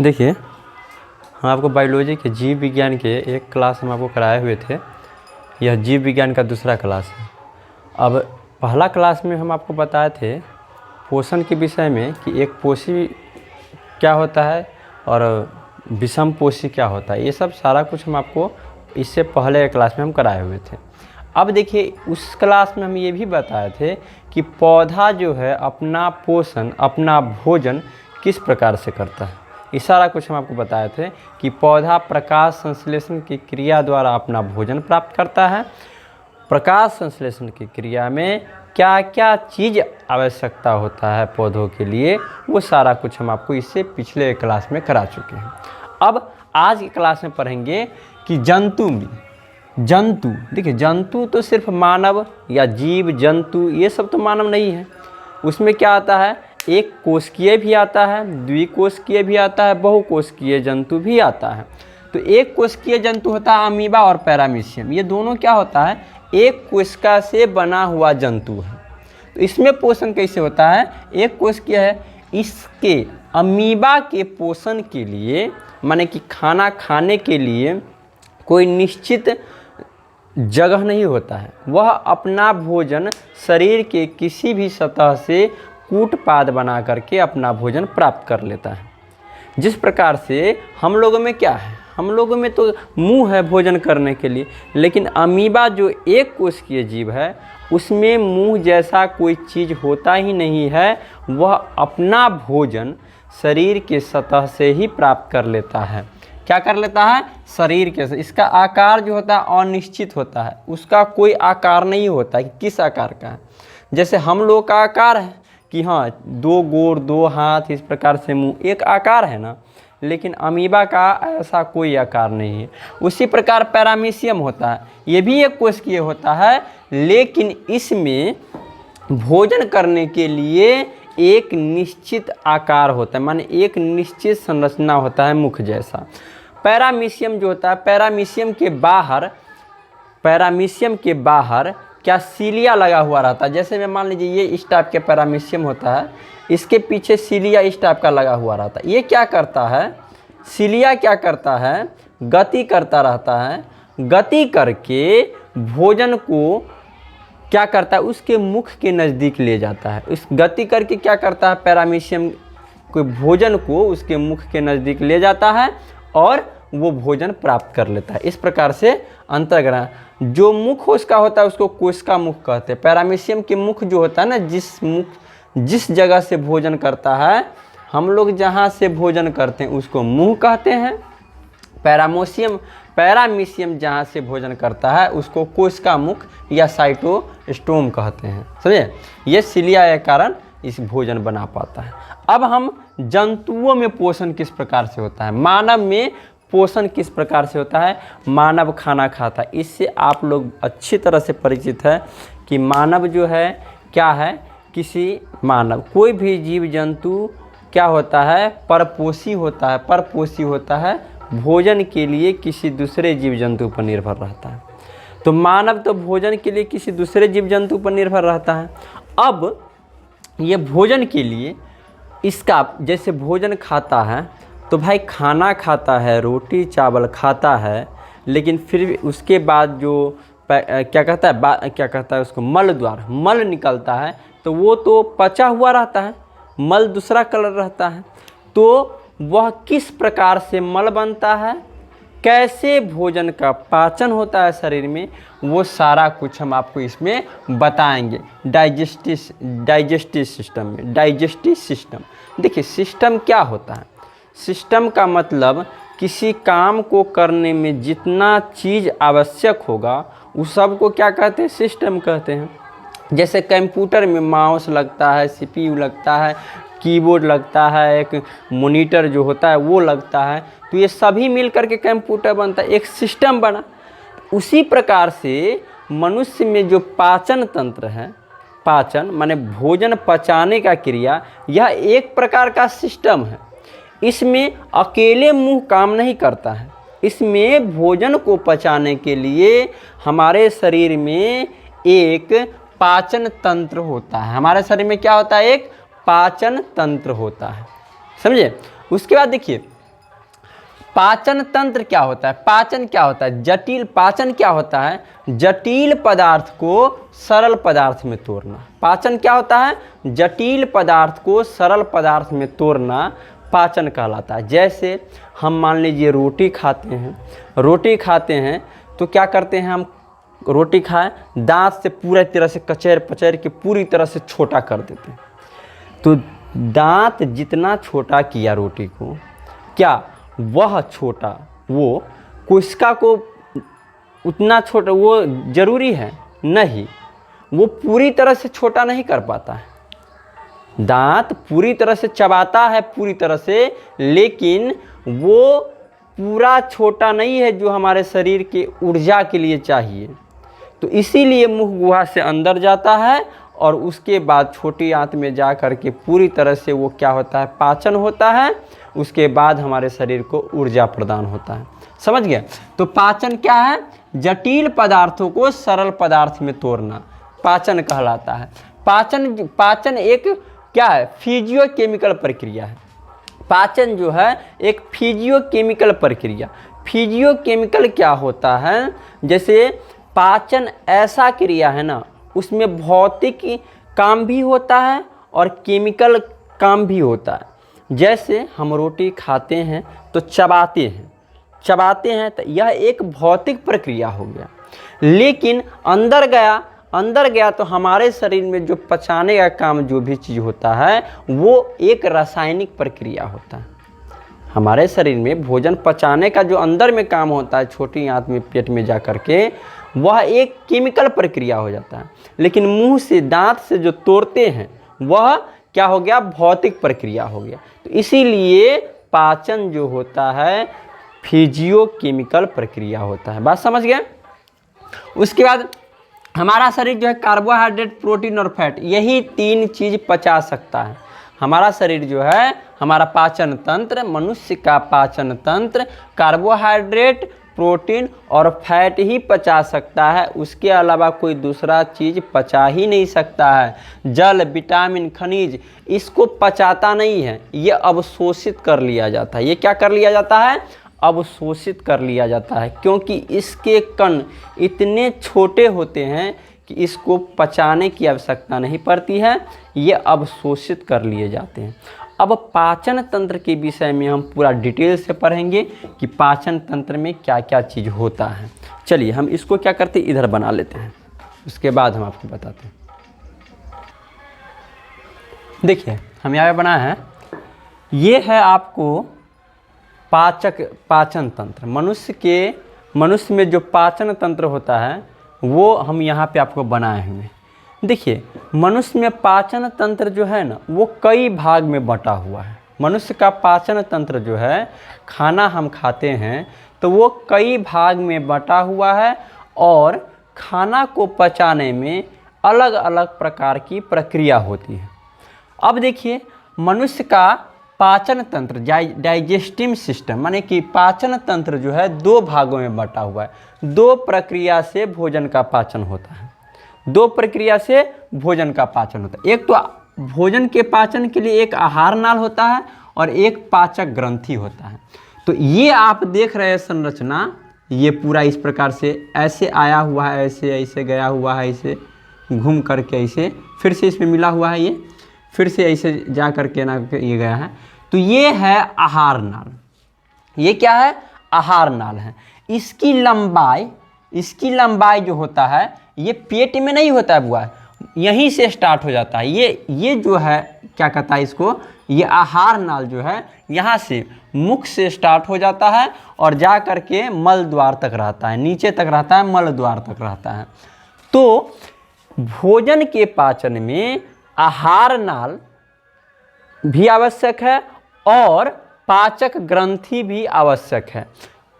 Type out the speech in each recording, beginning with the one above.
देखिए, हम आपको बायोलॉजी के जीव विज्ञान के एक क्लास हम आपको कराए हुए थे। यह जीव विज्ञान का दूसरा क्लास है। अब पहला क्लास में हम आपको बताए थे पोषण के विषय में कि एक पोषी क्या होता है और विषम पोषी क्या होता है। ये सब सारा कुछ हम आपको इससे पहले क्लास में हम कराए हुए थे। अब देखिए, उस क्लास में हम ये भी बताए थे कि पौधा जो है अपना पोषण, अपना भोजन किस प्रकार से करता है। ये सारा कुछ हम आपको बताए थे कि पौधा प्रकाश संश्लेषण की क्रिया द्वारा अपना भोजन प्राप्त करता है। प्रकाश संश्लेषण की क्रिया में क्या क्या चीज़ आवश्यकता होता है पौधों के लिए, वो सारा कुछ हम आपको इससे पिछले क्लास में करा चुके हैं। अब आज की क्लास में पढ़ेंगे कि जंतु देखिए, जंतु तो सिर्फ मानव या जीव जंतु ये सब तो मानव नहीं है। उसमें क्या आता है, एक कोशिकीय भी आता है, द्विकोशिकीय भी आता है, बहुकोशिकीय जंतु भी आता है। तो एक कोशिकीय जंतु होता है अमीबा और पैरामीशियम। ये दोनों क्या होता है, एक कोशिका से बना हुआ जंतु है। तो इसमें पोषण कैसे होता है, एक कोशिकीय है, इसके अमीबा के पोषण के लिए माने कि खाना खाने के लिए कोई निश्चित जगह नहीं होता है। वह अपना भोजन शरीर के किसी भी सतह से कूटपाद बना करके अपना भोजन प्राप्त कर लेता है। जिस प्रकार से हम लोगों में क्या है, हम लोगों में तो मुंह है भोजन करने के लिए, लेकिन अमीबा जो एक कोशिकीय जीव है उसमें मुंह जैसा कोई चीज़ होता ही नहीं है। वह अपना भोजन शरीर के सतह से ही प्राप्त कर लेता है। क्या कर लेता है, शरीर के से। इसका आकार जो होता है अनिश्चित होता है, उसका कोई आकार नहीं होता कि किस आकार का है। जैसे हम लोग का आकार है कि हाँ, दो गोर, दो हाथ, इस प्रकार से मुंह, एक आकार है ना, लेकिन अमीबा का ऐसा कोई आकार नहीं है। उसी प्रकार पैरामीशियम होता है, ये भी एक कोशिकीय होता है, लेकिन इसमें भोजन करने के लिए एक निश्चित आकार होता है, माने एक निश्चित संरचना होता है मुख जैसा। पैरामीशियम जो होता है, पैरामीशियम के बाहर क्या सीलिया लगा हुआ रहता है। जैसे मैं मान लीजिए ये इस टाइप के पैरामीशियम होता है, इसके पीछे सीलिया इस टाइप का लगा हुआ रहता है। ये क्या करता है, सीलिया क्या करता है, गति करता रहता है। गति करके भोजन को क्या करता है, उसके मुख के नज़दीक ले जाता है। इस गति करके क्या करता है, पैरामीशियम को भोजन को उसके मुख के नज़दीक ले जाता है और वो भोजन प्राप्त कर लेता है। इस प्रकार से अंतर्ग्रहण जो मुख उसका होता है उसको कोशिका मुख कहते हैं। पैरामीशियम के मुख जो होता है ना, जिस जगह से भोजन करता है, हम लोग जहाँ से भोजन करते हैं उसको मुंह कहते हैं। पैरामीशियम जहाँ से भोजन करता है उसको कोशिका मुख या साइटोस्टोम कहते हैं। समझे, ये सीलिया के कारण इस भोजन बना पाता है। अब हम जंतुओं में पोषण किस प्रकार से होता है, मानव में पोषण किस प्रकार से होता है। मानव खाना खाता है, इससे आप लोग अच्छी तरह से परिचित है कि मानव जो है क्या है, कोई भी जीव जंतु क्या होता है, परपोषी होता है, भोजन के लिए किसी दूसरे जीव जंतु पर निर्भर रहता है। तो मानव तो भोजन के लिए किसी दूसरे जीव जंतु पर निर्भर रहता है। अब ये भोजन के लिए इसका जैसे भोजन खाता है तो भाई खाना खाता है, रोटी चावल खाता है, लेकिन फिर भी उसके बाद जो क्या कहता है उसको मल निकलता है, तो वो तो पचा हुआ रहता है, मल दूसरा कलर रहता है। तो वह किस प्रकार से मल बनता है, कैसे भोजन का पाचन होता है शरीर में, वो सारा कुछ हम आपको इसमें बताएंगे। डाइजेस्टिव सिस्टम देखिए, सिस्टम क्या होता है, सिस्टम का मतलब किसी काम को करने में जितना चीज़ आवश्यक होगा उस सब को क्या कहते हैं, सिस्टम कहते हैं। जैसे कंप्यूटर में माउस लगता है, सीपीयू लगता है, कीबोर्ड लगता है, एक मॉनिटर जो होता है वो लगता है, तो ये सभी मिल करके कंप्यूटर बनता है, एक सिस्टम बना। उसी प्रकार से मनुष्य में जो पाचन तंत्र है, पाचन माने भोजन पचाने का क्रिया, यह एक प्रकार का सिस्टम है। इसमें अकेले मुंह काम नहीं करता है, इसमें भोजन को पचाने के लिए हमारे शरीर में एक पाचन तंत्र होता है। हमारे शरीर में क्या होता है, एक पाचन तंत्र होता है। समझे। उसके बाद देखिए, पाचन तंत्र क्या होता है? पाचन क्या होता है? जटिल पाचन क्या होता है? जटिल पदार्थ को सरल पदार्थ में तोड़ना। पाचन क्या होता है? जटिल पदार्थ को सरल पदार्थ में तोड़ना पाचन कहलाता है। जैसे हम मान लीजिए रोटी खाते हैं तो क्या करते हैं हम? रोटी खाएं, दांत से पूरी तरह से कचर पचर के पूरी तरह से छोटा कर देते हैं। तो दांत जितना छोटा किया रोटी को, क्या वह छोटा वो कोशिका को उतना छोटा वो जरूरी है? नहीं, वो पूरी तरह से छोटा नहीं कर पाता है। दांत पूरी तरह से चबाता है पूरी तरह से, लेकिन वो पूरा छोटा नहीं है जो हमारे शरीर के ऊर्जा के लिए चाहिए। तो इसीलिए मुंह गुहा से अंदर जाता है और उसके बाद छोटी आंत में जा कर के पूरी तरह से वो क्या होता है? पाचन होता है। उसके बाद हमारे शरीर को ऊर्जा प्रदान होता है। समझ गए? तो पाचन क्या है? जटिल पदार्थों को सरल पदार्थ में तोड़ना पाचन कहलाता है। पाचन एक क्या है? फिजियोकेमिकल प्रक्रिया है। पाचन जो है एक फिजियोकेमिकल प्रक्रिया। फिजियोकेमिकल क्या होता है? जैसे पाचन ऐसा क्रिया है ना, उसमें भौतिक काम भी होता है और केमिकल काम भी होता है। जैसे हम रोटी खाते हैं तो चबाते हैं तो यह एक भौतिक प्रक्रिया हो गया। लेकिन अंदर गया तो हमारे शरीर में जो पचाने का काम जो भी चीज़ होता है वो एक रासायनिक प्रक्रिया होता है। हमारे शरीर में भोजन पचाने का जो अंदर में काम होता है छोटी आंत में पेट में जा कर के, वह एक केमिकल प्रक्रिया हो जाता है। लेकिन मुंह से दांत से जो तोड़ते हैं वह क्या हो गया? भौतिक प्रक्रिया हो गया। तो इसीलिए पाचन जो होता है फिजियोकेमिकल प्रक्रिया होता है। बात समझ गए? उसके बाद हमारा शरीर जो है कार्बोहाइड्रेट, प्रोटीन और फैट, यही 3 चीज़ पचा सकता है। हमारा शरीर जो है, हमारा पाचन तंत्र, मनुष्य का पाचन तंत्र कार्बोहाइड्रेट, प्रोटीन और फैट ही पचा सकता है। उसके अलावा कोई दूसरा चीज़ पचा ही नहीं सकता है। जल, विटामिन, खनिज इसको पचाता नहीं है, ये अवशोषित कर लिया जाता है। ये क्या कर लिया जाता है? अवशोषित कर लिया जाता है, क्योंकि इसके कण इतने छोटे होते हैं कि इसको पचाने की आवश्यकता नहीं पड़ती है, ये अवशोषित कर लिए जाते हैं। अब पाचन तंत्र के विषय में हम पूरा डिटेल से पढ़ेंगे कि पाचन तंत्र में क्या क्या चीज़ होता है। चलिए हम इसको क्या करते हैं, इधर बना लेते हैं, उसके बाद हम आपको बताते हैं। देखिए हम यहाँ पे बनाया है, ये है आपको पाचन तंत्र। मनुष्य में जो पाचन तंत्र होता है वो हम यहाँ पे आपको बनाए हुए। देखिए मनुष्य में पाचन तंत्र जो है ना, वो कई भाग में बटा हुआ है। मनुष्य का पाचन तंत्र जो है, खाना हम खाते हैं तो वो कई भाग में बटा हुआ है और खाना को पचाने में अलग अलग प्रकार की प्रक्रिया होती है। अब देखिए मनुष्य का पाचन तंत्र, डाइजेस्टिव सिस्टम, माने कि पाचन तंत्र जो है 2 भागों में बटा हुआ है। 2 प्रक्रिया से भोजन का पाचन होता है। 2 प्रक्रिया से भोजन का पाचन होता है। एक तो भोजन के पाचन के लिए एक आहार नाल होता है और एक पाचक ग्रंथि होता है। तो ये आप देख रहे हैं संरचना, ये पूरा इस प्रकार से ऐसे आया हुआ है, ऐसे ऐसे गया हुआ है, ऐसे घूम करके ऐसे फिर से इसमें मिला हुआ है, ये फिर से ऐसे जा करके ना ये गया है। तो ये है आहार नाल। ये क्या है? आहार नाल है। इसकी लंबाई जो होता है ये पेट में नहीं होता है बुआ, यहीं से स्टार्ट हो जाता है। ये जो है क्या कहता है इसको, ये आहार नाल जो है यहाँ से मुख से स्टार्ट हो जाता है और जा करके मल द्वार तक रहता है, नीचे तक रहता है, मल द्वार तक रहता है। तो भोजन के पाचन में आहार नाल भी आवश्यक है और पाचक ग्रंथि भी आवश्यक है।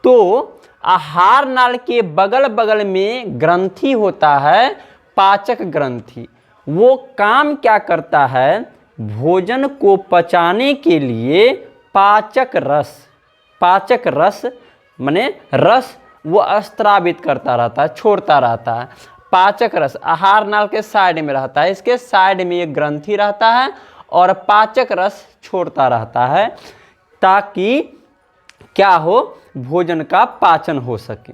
तो आहार नाल के बगल बगल में ग्रंथि होता है, पाचक ग्रंथि। वो काम क्या करता है? भोजन को पचाने के लिए पाचक रस माने रस वो स्त्रावित करता रहता है, छोड़ता रहता है। पाचक रस आहार नाल के साइड में रहता है, इसके साइड में एक ग्रंथि रहता है और पाचक रस छोड़ता रहता है, ताकि क्या हो, भोजन का पाचन हो सके।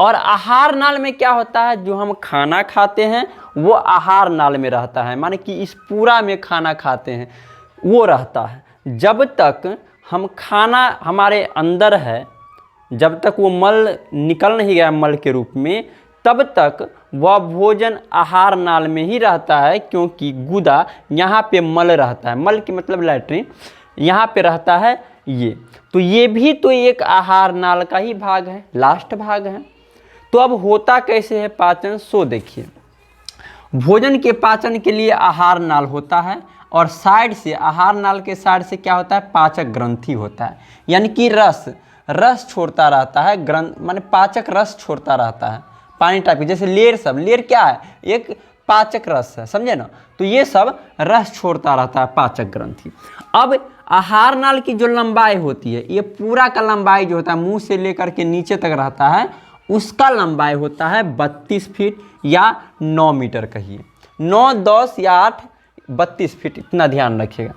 और आहार नाल में क्या होता है, जो हम खाना खाते हैं वो आहार नाल में रहता है, माने कि इस पूरा में खाना खाते हैं वो रहता है। जब तक हम खाना हमारे अंदर है, जब तक वो मल निकल नहीं गया मल के रूप में, तब तक वह भोजन आहार नाल में ही रहता है, क्योंकि गुदा यहाँ पे मल रहता है, मल की मतलब लैट्रिन यहाँ पे रहता है ये। तो ये भी तो एक आहार नाल का ही भाग है, लास्ट भाग है। तो अब होता कैसे है पाचन, सो देखिए। भोजन के पाचन के लिए आहार नाल होता है, और साइड से आहार नाल के साइड से क्या होता है, पाचक ग्रंथि होता है, यानी कि रस छोड़ता रहता है, ग्रंथ माने पाचक रस छोड़ता रहता है, पानी टाइप की, जैसे लेर सब, लेर क्या है, एक पाचक रस है, समझे ना। तो ये सब रस छोड़ता रहता है पाचक ग्रंथि। अब आहार नाल की जो लंबाई होती है, ये पूरा का लंबाई जो होता है मुंह से लेकर के नीचे तक रहता है, उसका लंबाई होता है 32 फीट या 9 मीटर कहिए, 9, 10 या 8, 32 फीट, इतना ध्यान रखिएगा।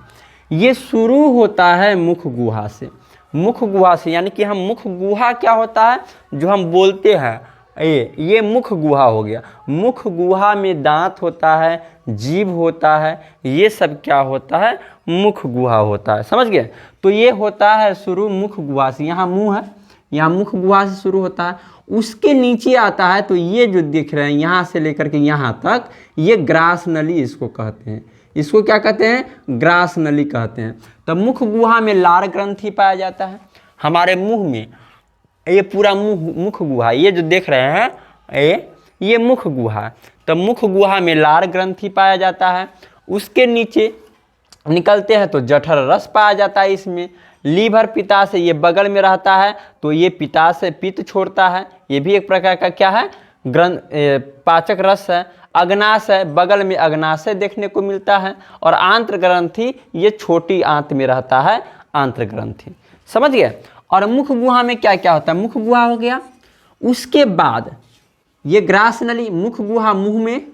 ये शुरू होता है मुख गुहा से, मुख गुहा से, यानी कि हम मुख गुहा क्या होता है, जो हम बोलते हैं ये मुख गुहा हो गया। मुख गुहा में दांत होता है, जीभ होता है, ये सब क्या होता है, मुख गुहा होता है, समझ गए। तो ये होता है शुरू मुख गुहा से, यहाँ मुंह है, यहाँ मुख गुहा से शुरू होता है, उसके नीचे आता है। तो ये जो दिख रहे हैं यहाँ से लेकर के यहाँ तक, ये ग्रास नली इसको कहते हैं, इसको क्या कहते हैं, ग्रास नली कहते हैं। तब मुख गुहा में लार ग्रंथि पाया जाता है, हमारे मुंह में ये पूरा मुख गुहा, ये जो देख रहे हैं ये मुख गुहा। तब मुख गुहा में लार ग्रंथि पाया जाता है, उसके नीचे निकलते हैं तो जठर रस पाया जाता है। इसमें लीवर पित्ताशय ये बगल में रहता है, तो ये पित्ताशय पित्त छोड़ता है, ये भी एक प्रकार का क्या है, पाचक रस है। अग्नाशय बगल में अग्नाशय देखने को मिलता है, और आंत्र ग्रंथि ये छोटी आंत में रहता है, आंत्र ग्रंथि, समझ गए। और मुख गुहा में क्या क्या होता है, मुख गुहा हो गया, उसके बाद ये ग्रास नली, मुख गुहा मुंह में,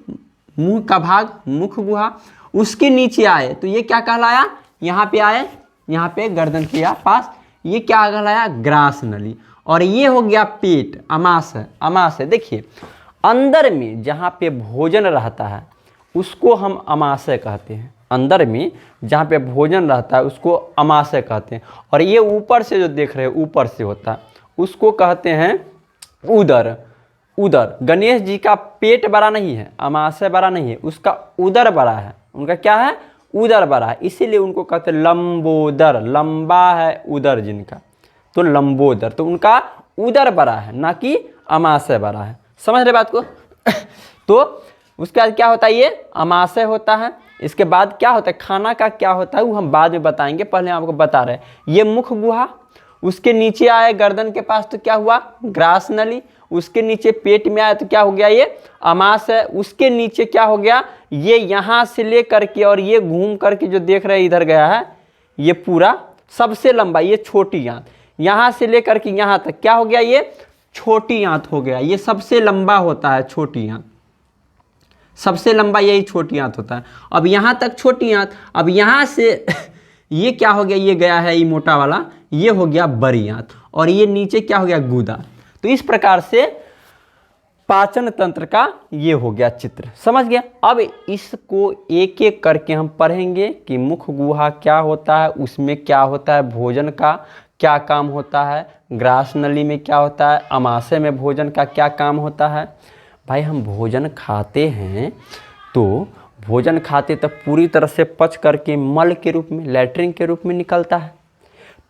मुंह का भाग मुख गुहा, उसके नीचे आए तो ये क्या कहलाया, यहाँ पे आए, यहाँ पे गर्दन के पास, ये क्या कहलाया, ग्रास नली। और ये हो गया पेट, अमाशय, अमाशय देखिए अंदर में जहाँ पे भोजन रहता है उसको हम अमाशय कहते हैं, अंदर में जहाँ पे भोजन रहता है उसको अमाशय कहते हैं। और ये ऊपर से जो देख रहे हैं ऊपर से होता है उसको कहते हैं उदर। उदर, गणेश जी का पेट बड़ा नहीं है, अमाशय बड़ा नहीं है, उसका उदर बड़ा है, उनका क्या है, उदर बड़ा है, इसीलिए उनको कहते हैं लंबोदर, लंबा है उदर जिनका, तो लंबोदर, तो उनका उदर बड़ा है, ना कि अमाशय बड़ा है, समझ रहे बात को। तो उसके बाद क्या होता है, ये अमाशय होता है। इसके बाद क्या होता है, खाना का क्या होता है वो हम बाद में बताएंगे, पहले हम आपको बता रहे हैं। ये मुख गुहा, उसके नीचे आए गर्दन के पास तो क्या हुआ, ग्रास नली, उसके नीचे पेट में आया तो क्या हो गया, ये अमाशय, उसके नीचे क्या हो गया, ये यहाँ से ले करके और ये घूम करके जो देख रहे हैं इधर गया है, ये पूरा सबसे लंबा, ये छोटी आंत, यहाँ से ले करके यहाँ तक क्या हो गया, ये छोटी आंत हो गया, ये सबसे लंबा होता है छोटी आंत, सबसे लंबा यही छोटी आंत होता है। अब यहाँ तक छोटी आंत, अब यहाँ से ये क्या हो गया, ये गया है ये मोटा वाला, ये हो गया बड़ी आंत, और ये नीचे क्या हो गया, गुदा। तो इस प्रकार से पाचन तंत्र का ये हो गया चित्र, समझ गया। अब इसको एक एक करके हम पढ़ेंगे कि मुख गुहा क्या होता है, उसमें क्या होता है, भोजन का क्या काम होता है, ग्रास नली में क्या होता है, अमाशय में भोजन का क्या काम होता है। भाई हम भोजन खाते हैं तो भोजन खाते तब पूरी तरह से पच करके मल के रूप में, लैट्रिन के रूप में निकलता है।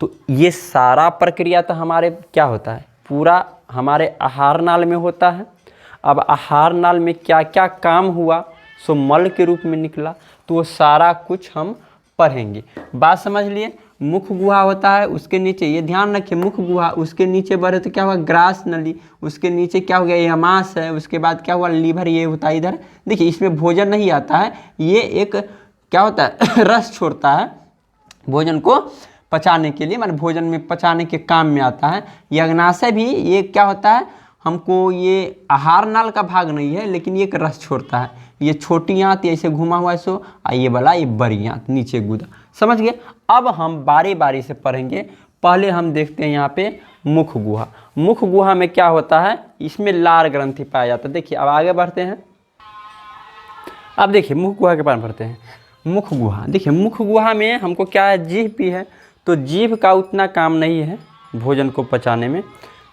तो ये सारा प्रक्रिया तो हमारे क्या होता है, पूरा हमारे आहार नाल में होता है। अब आहार नाल में क्या क्या काम हुआ, सो मल के रूप में निकला, तो वो सारा कुछ हम पढ़ेंगे। बात समझ लिए। मुख गुहा होता है, उसके नीचे ये ध्यान रखिए, मुख गुहा, उसके नीचे बढ़े तो क्या हुआ, ग्रास नली, उसके नीचे क्या हो गया, ये अमाशय है, उसके बाद क्या हुआ, लीवर, ये होता है इधर। देखिए इसमें भोजन नहीं आता है, ये एक क्या होता है रस छोड़ता है भोजन को पचाने के लिए, माने भोजन में पचाने के काम में आता है। ये अग्नाशय भी ये क्या होता है, हमको ये आहार नाल का भाग नहीं है, लेकिन ये एक रस छोड़ता है। ये छोटी आंत ऐसे घुमा हुआ है सो, ये वाला ये बड़ी आंत नीचे गुदा, समझ गए। अब हम बारी बारी से पढ़ेंगे पहले हम देखते हैं यहाँ पे मुख गुहा। मुख गुहा में क्या होता है, इसमें लार ग्रंथि पाया जाता है। देखिए अब आगे बढ़ते हैं। अब देखिए मुख गुहा के पास बढ़ते हैं। मुख गुहा, देखिए मुख गुहा में हमको क्या है, जीभ भी है, तो जीभ का उतना काम नहीं है भोजन को पचाने में,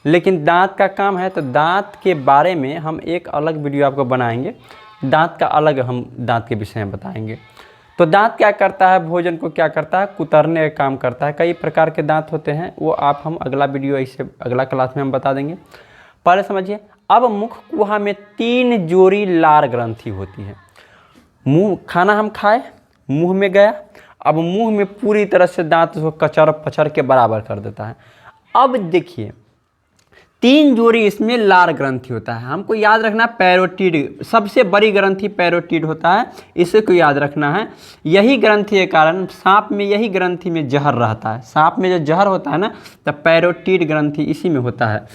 लेकिन दांत का काम है। तो दांत के बारे में हम एक अलग वीडियो आपको बनाएंगे, दांत का अलग हम दांत के विषय में बताएंगे। तो दांत क्या करता है, भोजन को क्या करता है, कुतरने का काम करता है। कई प्रकार के दांत होते हैं, वो आप हम अगला वीडियो ऐसे अगला क्लास में हम बता देंगे। पहले समझिए, अब मुख गुहा में 3 जोड़ी लार ग्रंथि होती है। मुंह, खाना हम खाए, मुंह में गया, अब मुंह में पूरी तरह से दांत उसको कचर पचर के बराबर कर देता है। अब देखिए 3 जोड़ी इसमें लार ग्रंथि होता है। हमको याद रखना पैरोटिड, सबसे बड़ी ग्रंथि पैरोटिड होता है, इसे को याद रखना है। यही ग्रंथि के कारण सांप में, यही ग्रंथि में जहर रहता है। सांप में जो जहर होता है ना, तो पैरोटिड ग्रंथि इसी में होता है।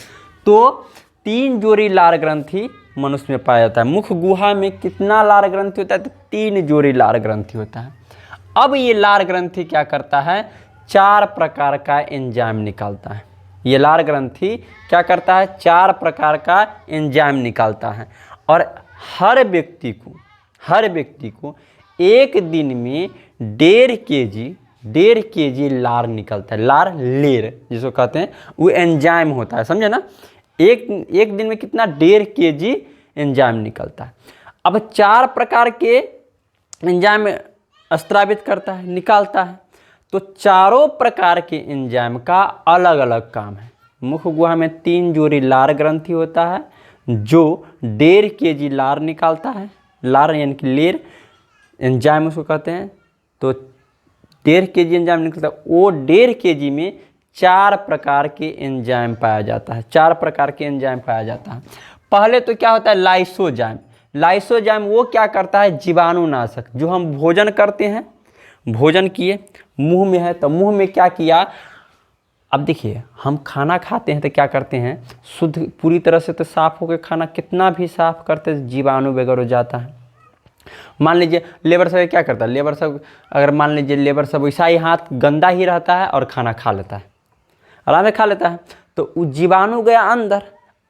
तो 3 जोड़ी लार ग्रंथि मनुष्य में पाया जाता है। मुख गुहा में कितना लार ग्रंथि होता है, तो 3 जोड़ी लार ग्रंथि होता है। अब ये लार ग्रंथि क्या करता है, 4 प्रकार का एंजाइम निकालता है। ये लार ग्रंथि क्या करता है, 4 प्रकार का एंजाइम निकालता है। और हर व्यक्ति को एक दिन में 1.5 kg लार निकलता है। लार, लेर जिसको कहते हैं, वो एंजाइम होता है, समझे ना। एक दिन में कितना, 1.5 kg एंजाइम निकलता है। अब 4 प्रकार के एंजाइम स्रावित करता है, निकालता है। तो चारों प्रकार के एंजाइम का अलग अलग काम है। मुख गुहा में 3 जोड़ी लार ग्रंथि होता है जो 1.5 kg लार निकालता है। लार यानी कि लेर एंजाइम उसको कहते हैं। तो 1.5 kg एंजाइम निकलता है। वो 1.5 kg में 4 प्रकार के एंजाइम पाया जाता है। 4 प्रकार के एंजाइम पाया जाता है। पहले तो क्या होता है, लाइसोजाइम। लाइसोजाइम वो क्या करता है, जीवाणुनाशक। जो हम भोजन करते हैं, भोजन किए, मुंह में है, तो मुंह में क्या किया। अब देखिए हम खाना खाते हैं तो क्या करते हैं, शुद्ध पूरी तरह से तो साफ होकर खाना, कितना भी साफ करते जीवाणु वगैरह हो जाता है। मान लीजिए लेबर सब क्या करता है, लेबर सब अगर मान लीजिए लेबर सब वैसा ही हाथ गंदा ही रहता है और खाना खा लेता है, आराम से खा लेता है, तो वो जीवाणु गया अंदर।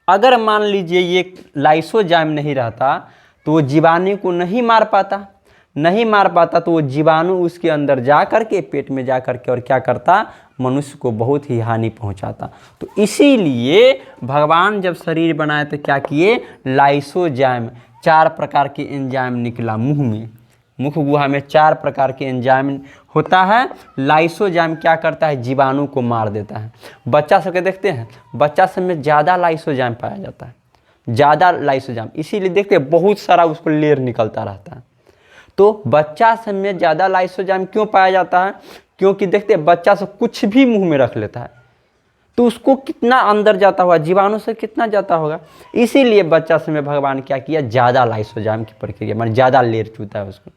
अगर मान लीजिए ये लाइसोजाइम नहीं रहता तो वो जीवाणु को नहीं मार पाता, तो वो जीवाणु उसके अंदर जा करके, पेट में जा करके और क्या करता, मनुष्य को बहुत ही हानि पहुंचाता। तो इसीलिए भगवान जब शरीर बनाए तो क्या किए, लाइसोजाइम, 4 प्रकार के एंजाइम निकला मुंह में। मुख गुहा में 4 प्रकार के एंजाइम होता है। लाइसोजाइम क्या करता है, जीवाणु को मार देता है। बच्चा सबके देखते हैं, बच्चा सब में ज़्यादा लाइसोजाइम पाया जाता है, ज़्यादा लाइसोजाइम, इसीलिए देखते हैं बहुत सारा उसको लेर निकलता रहता है। तो बच्चा सब में ज़्यादा लाइसोजाइम क्यों पाया जाता है, क्योंकि देखते हैं बच्चा सब कुछ भी मुंह में रख लेता है, तो उसको कितना अंदर जाता होगा, जीवाणु से कितना जाता होगा। इसीलिए बच्चा सब में भगवान क्या किया, ज़्यादा लाइसोजाइम की प्रक्रिया, माने ज़्यादा लेर चूता है उसको,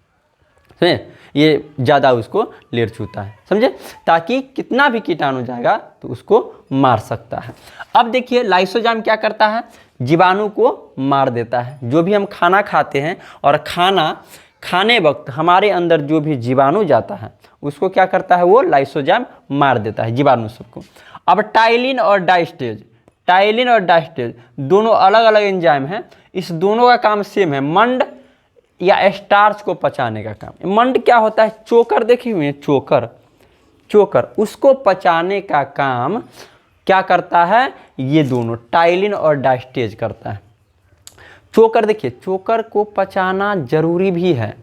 समझे, ये ज़्यादा उसको लेर चूता है, समझे, ताकि कितना भी कीटाणु जाएगा तो उसको मार सकता है। अब देखिए लाइसोजाइम क्या करता है, जीवाणु को मार देता है। जो भी हम खाना खाते हैं और खाने वक्त हमारे अंदर जो भी जीवाणु जाता है उसको क्या करता है, वो लाइसोजाइम मार देता है, जीवाणु सबको। अब टाइलिन और डाइस्टेज दोनों अलग अलग एंजाइम हैं। इस दोनों का काम सेम है, मंड या स्टार्च को पचाने का काम। मंड क्या होता है, चोकर देखी हुई है, चोकर उसको पचाने का काम क्या करता है, ये दोनों टाइलिन और डाइस्टेज करता है। चोकर देखिए, चोकर को पचाना जरूरी भी है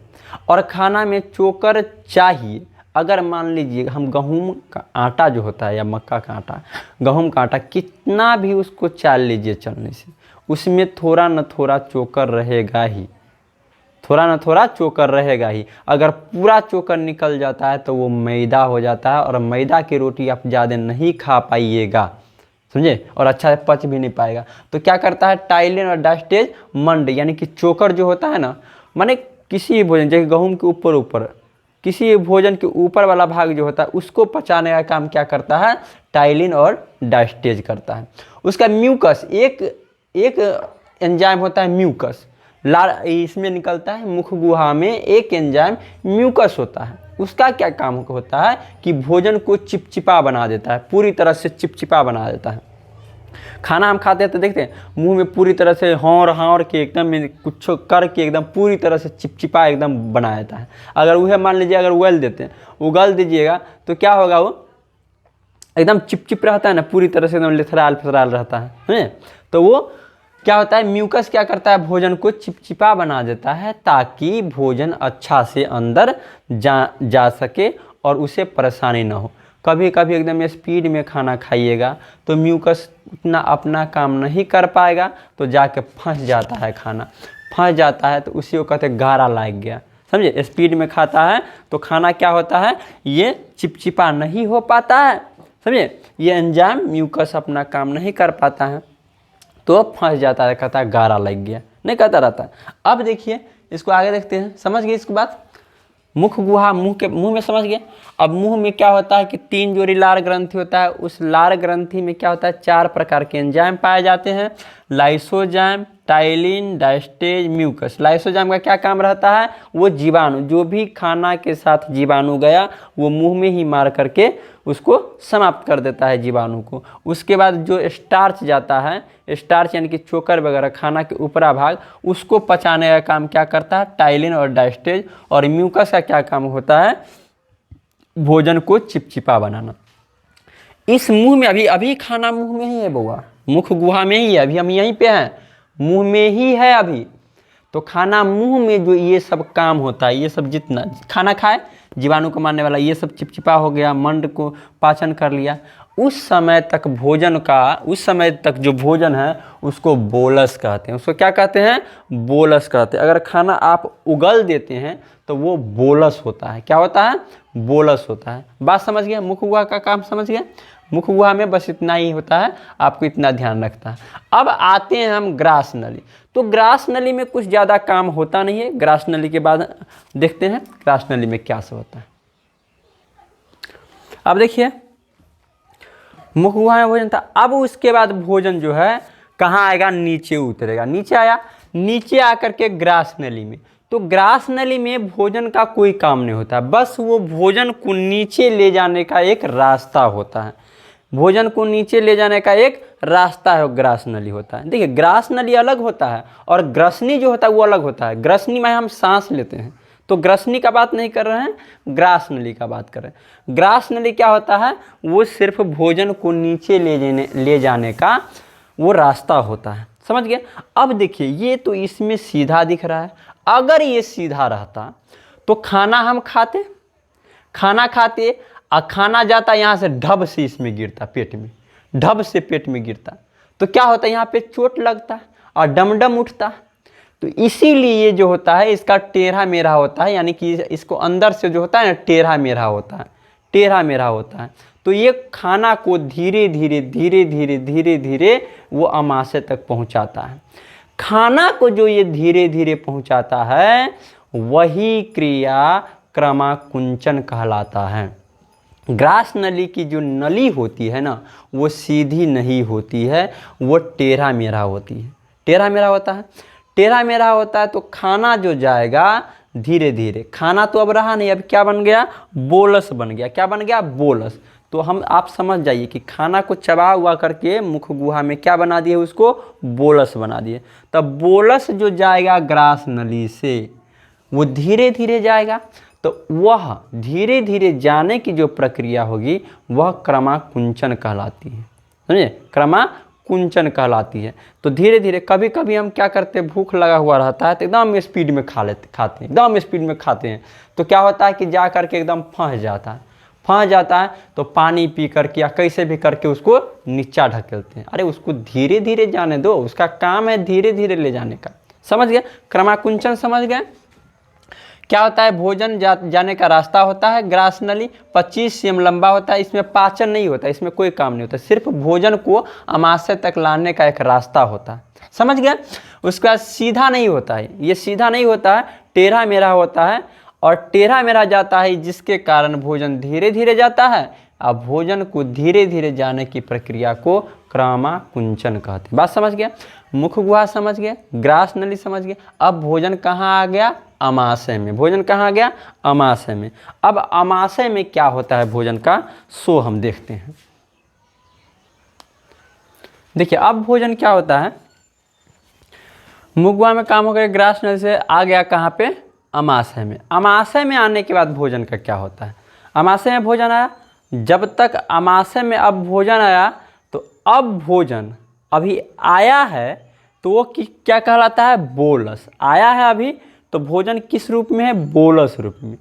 और खाना में चोकर चाहिए। अगर मान लीजिए हम गेहूं का आटा जो होता है या मक्का का आटा, गेहूं का आटा कितना भी उसको चाल लीजिए चलने से, उसमें थोड़ा न थोड़ा चोकर रहेगा ही। अगर पूरा चोकर निकल जाता है तो वो मैदा हो जाता है और मैदा की रोटी आप ज़्यादा नहीं खा पाइएगा, समझे, और अच्छा से पच भी नहीं पाएगा। तो क्या करता है, टाइलिन और डाइस्टेज मंड यानी कि चोकर जो होता है ना, माने किसी भी भोजन, जैसे गेहूं के ऊपर किसी भोजन के ऊपर वाला भाग जो होता है उसको पचाने का काम क्या करता है, टाइलिन और डाइस्टेज करता है। उसका म्यूकस, एक एंजाइम होता है म्यूकस, इसमें निकलता है। मुख गुहा में एक एंजाइम म्यूकस होता है, उसका क्या काम होता है कि भोजन को चिपचिपा बना देता है, पूरी तरह से चिपचिपा बना देता है। खाना हम खाते हैं तो देखते हैं मुंह में पूरी तरह से हौर के एकदम कुछ करके एकदम पूरी तरह से चिपचिपा एकदम बना देता है। अगर वह मान लीजिए अगर उगल देते हैं, उगल दीजिएगा तो क्या होगा, वो एकदम चिपचिप रहता है ना, पूरी तरह से एकदम लिथराल फिथराल रहता है। तो वो क्या होता है, म्यूकस क्या करता है, भोजन को चिपचिपा बना देता है ताकि भोजन अच्छा से अंदर जा सके और उसे परेशानी ना हो। कभी कभी एकदम स्पीड में खाना खाइएगा तो म्यूकस उतना अपना काम नहीं कर पाएगा, तो जाके फंस जाता है, खाना फंस जाता है तो उसी को कहते हैं गारा लग गया। समझे, स्पीड में खाता है तो खाना क्या होता है, ये चिपचिपा नहीं हो पाता है। समझे, ये एंजाइम म्यूकस अपना काम नहीं कर पाता है तो फंस जाता है, कहता है गारा लग गया, नहीं कहता रहता है। अब देखिए इसको आगे देखते हैं, समझ गए इसके बाद मुख गुहा, मुंह में समझ गए। अब मुंह में क्या होता है कि 3 जोड़ी लार ग्रंथि होता है, उस लार ग्रंथि में क्या होता है, 4 प्रकार के एंजाइम पाए जाते हैं, lysozyme, ptyalin, diastase, mucus. Lysozyme का क्या काम रहता है, वो जीवाणु, जो भी खाना के साथ जीवाणु गया वो मुंह में ही मार करके उसको समाप्त कर देता है जीवाणु को। उसके बाद जो स्टार्च जाता है, स्टार्च यानी कि चोकर वगैरह खाना के ऊपरा भाग, उसको पचाने का काम क्या करता है, टाइलिन और डायस्टेज। और म्यूकस का क्या काम होता है, भोजन को चिपचिपा बनाना। इस मुंह में अभी खाना मुंह में ही है बउआ, मुख गुहा में ही है, अभी हम यहीं पे हैं, मुंह में ही है अभी। तो खाना मुंह में जो ये सब काम होता है, ये सब जितना खाना खाए जीवाणु को मारने वाला, ये सब चिपचिपा हो गया, मंड को पाचन कर लिया, उस समय तक जो भोजन है उसको बोलस कहते हैं। उसको क्या कहते हैं, बोलस कहते हैं। अगर खाना आप उगल देते हैं तो वो बोलस होता है। क्या होता है, बोलस होता है। बात समझ गए, मुख गुहा का काम समझ गए। मुख गुहा में बस इतना ही होता है, आपको इतना ध्यान रखता है। अब आते हैं हम ग्रास नली। तो ग्रास नली में कुछ ज़्यादा काम होता नहीं है। ग्रास नली के बाद देखते हैं ग्रास नली में क्या सब होता है। अब देखिए मुख गुहा में भोजन था, अब उसके बाद भोजन जो है कहाँ आएगा, नीचे उतरेगा। नीचे आया, नीचे आकर के ग्रास नली में। तो ग्रास नली में भोजन का कोई काम नहीं होता, बस वो भोजन को नीचे ले जाने का एक रास्ता होता है। भोजन को नीचे ले जाने का एक रास्ता है, ग्रास नली होता है। देखिए ग्रास नली अलग होता है और ग्रसनी जो होता है वो अलग होता है। ग्रसनी में हम सांस लेते हैं, तो ग्रसनी का बात नहीं कर रहे हैं, ग्रास नली का बात कर रहे हैं। ग्रास नली क्या होता है, वो सिर्फ भोजन को नीचे ले जाने का वो रास्ता होता है। समझ गए। अब देखिए ये तो इसमें सीधा दिख रहा है, अगर ये सीधा रहता तो खाना हम खाते और खाना जाता यहाँ से ढब से इसमें गिरता, पेट में ढब से पेट में गिरता, तो क्या होता है, यहाँ पे चोट लगता और डमडम उठता। तो इसीलिए जो होता है इसका टेढ़ा मेढ़ा होता है, यानी कि इसको अंदर से जो होता है ना टेढ़ा मेढ़ा होता है। तो ये खाना को धीरे धीरे वो आमाशय तक पहुंचाता है। खाना को जो ये धीरे धीरे पहुंचाता है वही क्रिया क्रमाकुंचन कहलाता है। ग्रास नली की जो नली होती है ना वो सीधी नहीं होती है, वो टेढ़ा मेढ़ा होती है। टेढ़ा मेढ़ा होता है तो खाना जो जाएगा धीरे धीरे, खाना तो अब रहा नहीं, अब क्या बन गया, बोलस बन गया। क्या बन गया, बोलस। तो आप समझ जाइए कि खाना को चबा हुआ करके मुख गुहा में क्या बना दिए, उसको बोलस बना दिए। तब बोलस जो जाएगा ग्रास नली से वो धीरे धीरे जाएगा, तो वह धीरे धीरे जाने की जो प्रक्रिया होगी वह क्रमाकुंचन कहलाती है। समझे, क्रमाकुंचन कहलाती है। तो धीरे धीरे कभी कभी हम क्या करते हैं, भूख लगा हुआ रहता है तो एकदम स्पीड में खाते हैं, तो क्या होता है कि जा करके एकदम फंस जाता है तो पानी पी करके या कैसे भी करके उसको नीचा ढकेलते हैं। अरे उसको धीरे धीरे जाने दो, उसका काम है धीरे धीरे ले जाने का। समझ गए, क्रमाकुंचन समझ गए। क्या होता है, भोजन जाने का रास्ता होता है। ग्रास नली 25 cm लंबा होता है, इसमें पाचन नहीं होता, इसमें कोई काम नहीं होता, सिर्फ भोजन को आमाशय तक लाने का एक रास्ता होता है। समझ गए। उसका सीधा नहीं होता है, ये सीधा नहीं होता है, टेढ़ा मेढ़ा होता है। और टेढ़ा मेढ़ा जाता है जिसके कारण भोजन धीरे धीरे जाता है। अब भोजन को धीरे धीरे जाने की प्रक्रिया को क्रमाकुंचन कहते हैं। बात समझ गया, मुख गुहा समझ गए, ग्रास नली समझ गए। अब भोजन कहाँ आ गया, अमाशय में। भोजन कहाँ गया? अमाशय में। अब अमाशय में क्या होता है भोजन का, सो हम देखते हैं। देखिए अब भोजन क्या होता है, मुखगुहा में काम हो गया, ग्रास नली से आ गया कहाँ पे? अमाशय में। अमाशय में आने के बाद भोजन का क्या होता है? अमाशय में भोजन आया, जब तक अमाशय में अब भोजन आया तो अब भोजन अभी आया है तो वो क्या कहलाता है? बोलस। आया है अभी तो भोजन किस रूप में है? बोलस रूप में।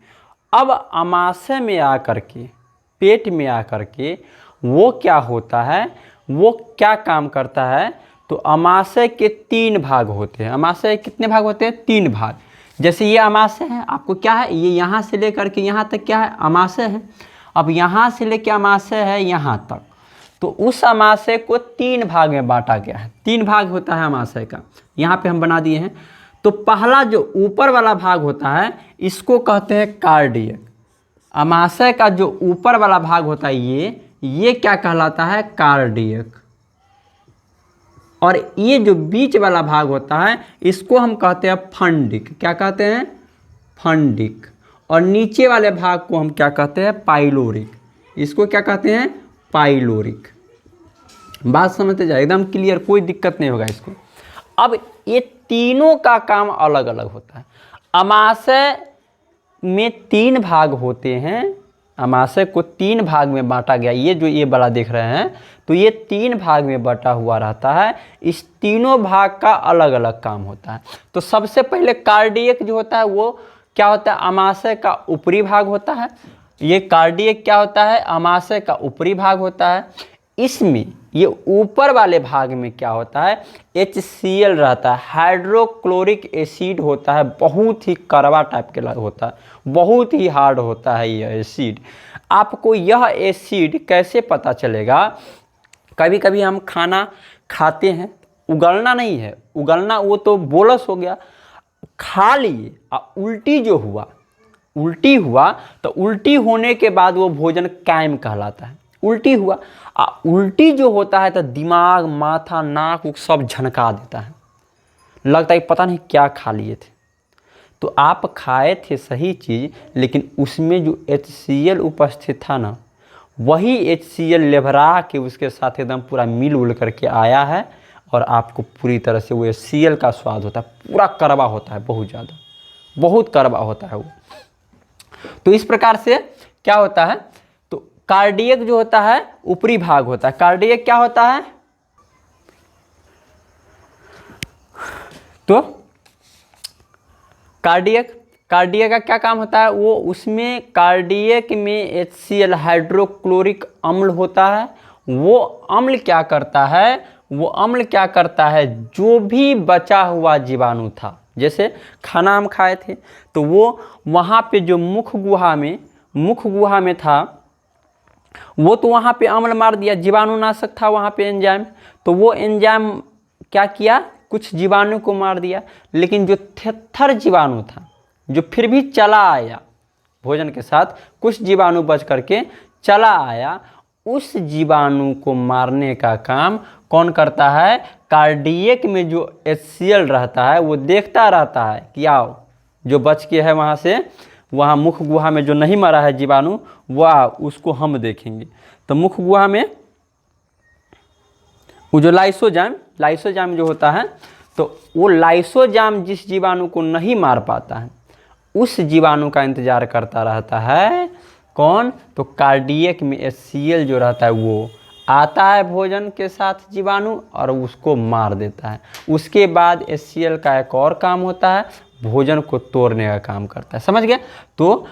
अब अमाशय में आकर के, पेट में आकर के वो क्या होता है, वो क्या काम करता है? तो अमाशय के 3 भाग होते हैं। अमाशय कितने भाग होते हैं? 3 भाग। जैसे ये अमाशय है, आपको क्या है, ये यहाँ से लेकर के यहाँ तक क्या है? अमाशय है। अब यहाँ से लेकर अमाशय है यहाँ तक, तो उस अमाशय को 3 भाग में बांटा गया है। 3 भाग होता है अमाशय का, यहाँ पे हम बना दिए हैं। तो पहला जो ऊपर वाला भाग होता है इसको कहते हैं कार्डियक। अमाशय का जो ऊपर वाला भाग होता है ये क्या कहलाता है? कार्डियक। और ये जो बीच वाला भाग होता है इसको हम कहते हैं फंडिक। क्या कहते हैं? फंडिक। और नीचे वाले भाग को हम क्या कहते हैं? पाइलोरिक। इसको क्या कहते हैं? पाइलोरिक। बात समझते जाए, एकदम क्लियर, कोई दिक्कत नहीं होगा इसको। अब ये तीनों का काम अलग अलग होता है। अमाशय में 3 भाग होते हैं, अमाशय को 3 भाग में बांटा गया। ये जो ये बड़ा देख रहे हैं तो ये 3 भाग में बटा हुआ रहता है। इस तीनों भाग का अलग अलग काम होता है। तो सबसे पहले कार्डियक जो होता है वो क्या होता है? अमाशय का ऊपरी भाग होता है। ये कार्डियक क्या होता है? अमाशय का ऊपरी भाग होता है। इसमें ये ऊपर वाले भाग में क्या होता है? HCl रहता है, हाइड्रोक्लोरिक एसिड होता है। बहुत ही कड़वा टाइप के होता है, बहुत ही हार्ड होता है यह एसिड। आपको यह एसिड कैसे पता चलेगा? कभी कभी हम खाना खाते हैं, उगलना नहीं है, उगलना वो तो बोलस हो गया, खा लिए उल्टी जो हुआ, उल्टी हुआ तो उल्टी होने के बाद वो भोजन कायम कहलाता है। उल्टी हुआ, उल्टी जो होता है तो दिमाग, माथा, नाक सब झनका देता है, लगता है पता नहीं क्या खा लिए थे। तो आप खाए थे सही चीज़, लेकिन उसमें जो HCl उपस्थित था ना, वही HCl लेभरा के उसके साथ एकदम पूरा मिल उल करके आया है और आपको पूरी तरह से वो HCl का स्वाद होता है, पूरा कड़वा होता है, बहुत ज़्यादा, बहुत कड़वा होता है वो। तो इस प्रकार से क्या होता है? तो कार्डियक जो होता है ऊपरी भाग होता है। कार्डियक क्या होता है? तो कार्डियक का क्या काम होता है? वो उसमें कार्डियक में HCl हाइड्रोक्लोरिक अम्ल होता है। वो अम्ल क्या करता है? वो अम्ल क्या करता है? जो भी बचा हुआ जीवाणु था, जैसे खाना हम खाए थे तो वो वहाँ पे जो मुख गुहा में था, वो तो वहाँ पे अम्ल मार दिया, जीवाणुनाशक था वहाँ पे एंजाइम, तो वो एंजाइम क्या किया? कुछ जीवाणु को मार दिया। लेकिन जो थेथर जीवाणु था, जो फिर भी चला आया भोजन के साथ, कुछ जीवाणु बच करके चला आया, उस जीवाणु को मारने का काम कौन करता है? कार्डियक में जो HCl रहता है वो देखता रहता है कि आओ जो बच के है वहाँ से, वहाँ मुख गुहा में जो नहीं मरा है जीवाणु, वह उसको हम देखेंगे। तो मुख गुहा में वो जो लाइसोजाइम जो होता है, तो वो लाइसोजाइम जिस जीवाणु को नहीं मार पाता है उस जीवाणु का इंतजार करता रहता है। कौन? तो कार्डियक में HCl जो रहता है वो आता है भोजन के साथ जीवाणु और उसको मार देता है। उसके बाद HCl का एक और काम होता है, भोजन को तोड़ने का काम करता है। समझ गया? तो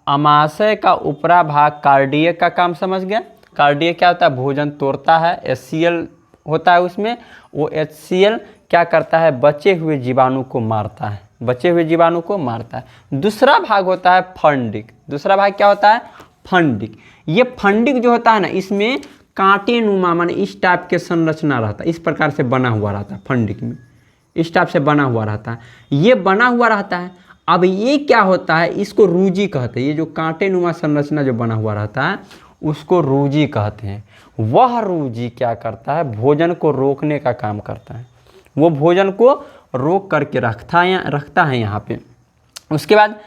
अमाशय का ऊपरा भाग कार्डियक का काम समझ गया। कार्डियक क्या होता है? भोजन तोड़ता है, HCl होता है उसमें, वो HCl क्या करता है? बचे हुए जीवाणु को मारता है, बचे हुए जीवाणु को मारता है। दूसरा भाग होता है फंडिक। दूसरा भाग क्या होता है? फंडिक। ये फंडिक जो होता है ना, इसमें कांटे नुमा माने इस टाइप के संरचना रहता है, इस प्रकार से बना हुआ रहता है। फंडिक में इस टाइप से बना हुआ रहता है, ये बना हुआ रहता है। अब ये क्या होता है? इसको रूजी कहते हैं। ये जो कांटे नुमा संरचना जो बना हुआ रहता है उसको रूजी कहते हैं। वह रूजी क्या करता है? भोजन को रोकने का काम करता है। वो भोजन को रोक करके रखता है यहाँ पे। उसके बाद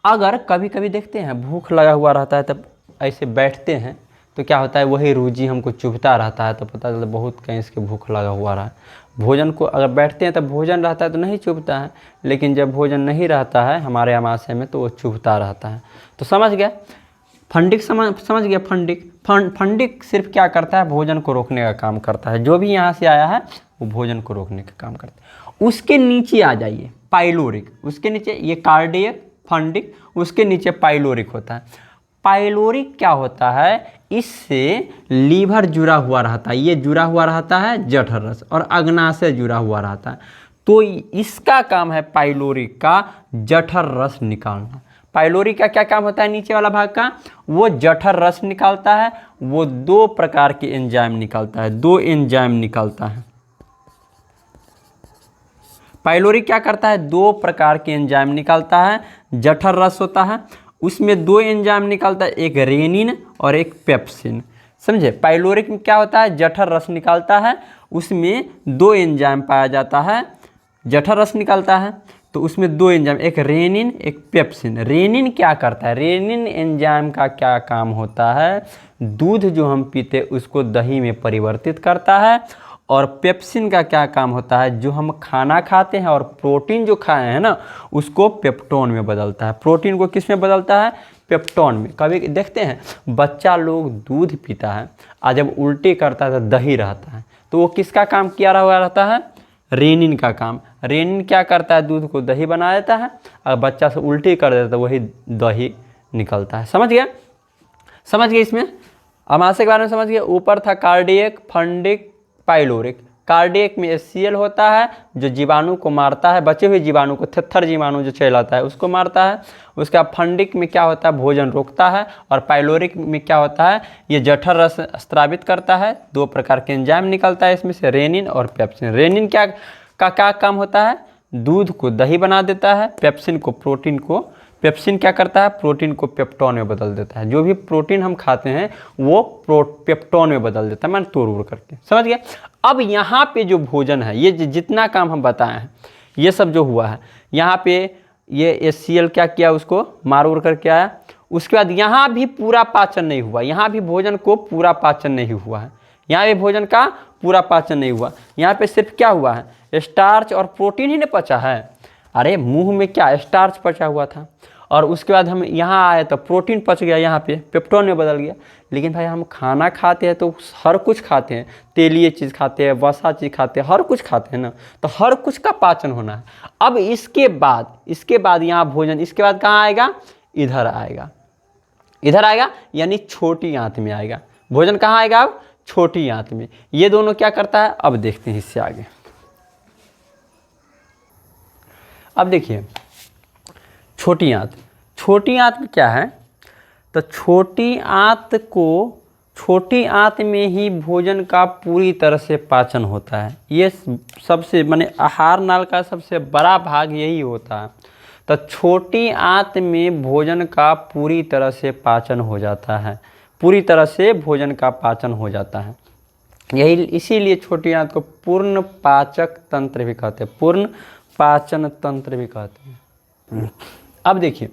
अगर कभी कभी देखते हैं भूख लगा हुआ रहता है तब ऐसे बैठते हैं तो क्या होता है, वही रूजी हमको चुभता रहता है, तो पता चलता बहुत कहीं इसके भूख लगा हुआ रहा है। भोजन को अगर बैठते हैं तब भोजन रहता है तो नहीं चुभता है, लेकिन जब भोजन नहीं रहता है हमारे आमाशय में तो वो चुभता रहता है। तो समझ गया फंडिक, समझ गया फंडिक। फंडिक सिर्फ क्या करता है, भोजन को रोकने का काम करता है। जो भी यहाँ से आया है वो भोजन को रोकने का काम करता है। उसके नीचे आ जाइए पाइलोरिक, उसके नीचे ये कार्डियक फंडिक, उसके नीचे पाइलोरिक होता है। पाइलोरिक क्या होता है, इससे लीवर जुड़ा हुआ रहता है, ये जुड़ा हुआ रहता है जठर रस, और अग्नाशय जुड़ा हुआ रहता है। तो इसका काम है पाइलोरिक का जठर रस निकालना। पाइलोरिक का क्या काम होता है, नीचे वाला भाग का, वो जठर रस निकालता है। वो 2 प्रकार के एंजाइम निकालता है, 2 एंजाइम निकालता है। पाइलोरिक क्या करता है, 2 प्रकार के एंजाइम निकालता है। जठर रस होता है, उसमें 2 एंजाइम निकालता है, एक रेनिन और एक पेप्सिन। समझे, पाइलोरिक में क्या होता है, जठर रस निकालता है, उसमें 2 एंजाइम पाया जाता है। जठर रस निकालता है तो उसमें 2 एंजाइम, एक रेनिन एक पेप्सिन। रेनिन क्या करता है, रेनिन एंजाइम का क्या काम होता है, दूध जो हम पीते उसको दही में परिवर्तित करता है। और पेप्सिन का क्या काम होता है, जो हम खाना खाते हैं और प्रोटीन जो खाए हैं ना उसको पेप्टोन में बदलता है। प्रोटीन को किस में बदलता है, पेप्टोन में। कभी देखते हैं बच्चा लोग दूध पीता है और जब उल्टी करता है तो दही रहता है, तो वो किसका काम किया हुआ रहता है, रेनिन का काम। रेनिन क्या करता है, दूध को दही बना देता है, और बच्चा से उल्टी कर देता है तो वही दही निकलता है। समझ गया, समझ गए इसमें आमाशय के बारे में समझ गए। ऊपर था कार्डियक फंडिक पाइलोरिक। कार्डियक में HCl होता है जो जीवाणु को मारता है, बचे हुए जीवाणु को, थेथर जीवाणु जो चलाता है उसको मारता है। उसका फंडिक में क्या होता है, भोजन रोकता है। और पाइलोरिक में क्या होता है, ये जठर रस स्रावित करता है। 2 प्रकार के एंजाइम निकलता है इसमें से, रेनिन और पेप्सिन। रेनिन क्या काम होता है, दूध को दही बना देता है। पेप्सिन क्या करता है, प्रोटीन को पेप्टोन में बदल देता है। जो भी प्रोटीन हम खाते हैं वो पेप्टोन में बदल देता है, मैंने तोड़ करके। समझ गया। अब यहाँ पे जो भोजन है, ये जितना काम हम बताए हैं ये सब जो हुआ है, यहाँ पे ये HCl क्या किया, उसको मार करके आया। उसके बाद यहाँ भी पूरा पाचन नहीं हुआ, यहाँ भी भोजन को पूरा पाचन नहीं हुआ है, यहाँ भी भोजन का पूरा पाचन नहीं हुआ। यहाँ पे सिर्फ क्या हुआ है, स्टार्च और प्रोटीन ही नहीं पचा है। अरे मुंह में क्या स्टार्च पचा हुआ था, और उसके बाद हम यहाँ आए तो प्रोटीन पच गया, यहाँ पे पेप्टोन में बदल गया। लेकिन भाई हम खाना खाते हैं तो हर कुछ खाते हैं, तेलीय चीज़ खाते हैं, वसा चीज़ खाते हैं, हर कुछ खाते हैं ना, तो हर कुछ का पाचन होना है। अब इसके बाद यहाँ भोजन, इसके बाद कहाँ आएगा, इधर आएगा, यानी छोटी आंत में आएगा। भोजन कहाँ आएगा, अब छोटी आंत में। ये दोनों क्या करता है, अब देखते हैं इससे आगे। अब देखिए छोटी आंत में क्या है, तो छोटी आंत में ही भोजन का पूरी तरह से पाचन होता है। ये सबसे माने आहार नाल का सबसे बड़ा भाग यही होता है। तो छोटी आंत में भोजन का पूरी तरह से पाचन हो जाता है, पूरी तरह से भोजन का पाचन हो जाता है। यही इसीलिए छोटी आंत को पूर्ण पाचक तंत्र भी कहते हैं, पूर्ण पाचन तंत्र भी कहते हैं। अब देखिए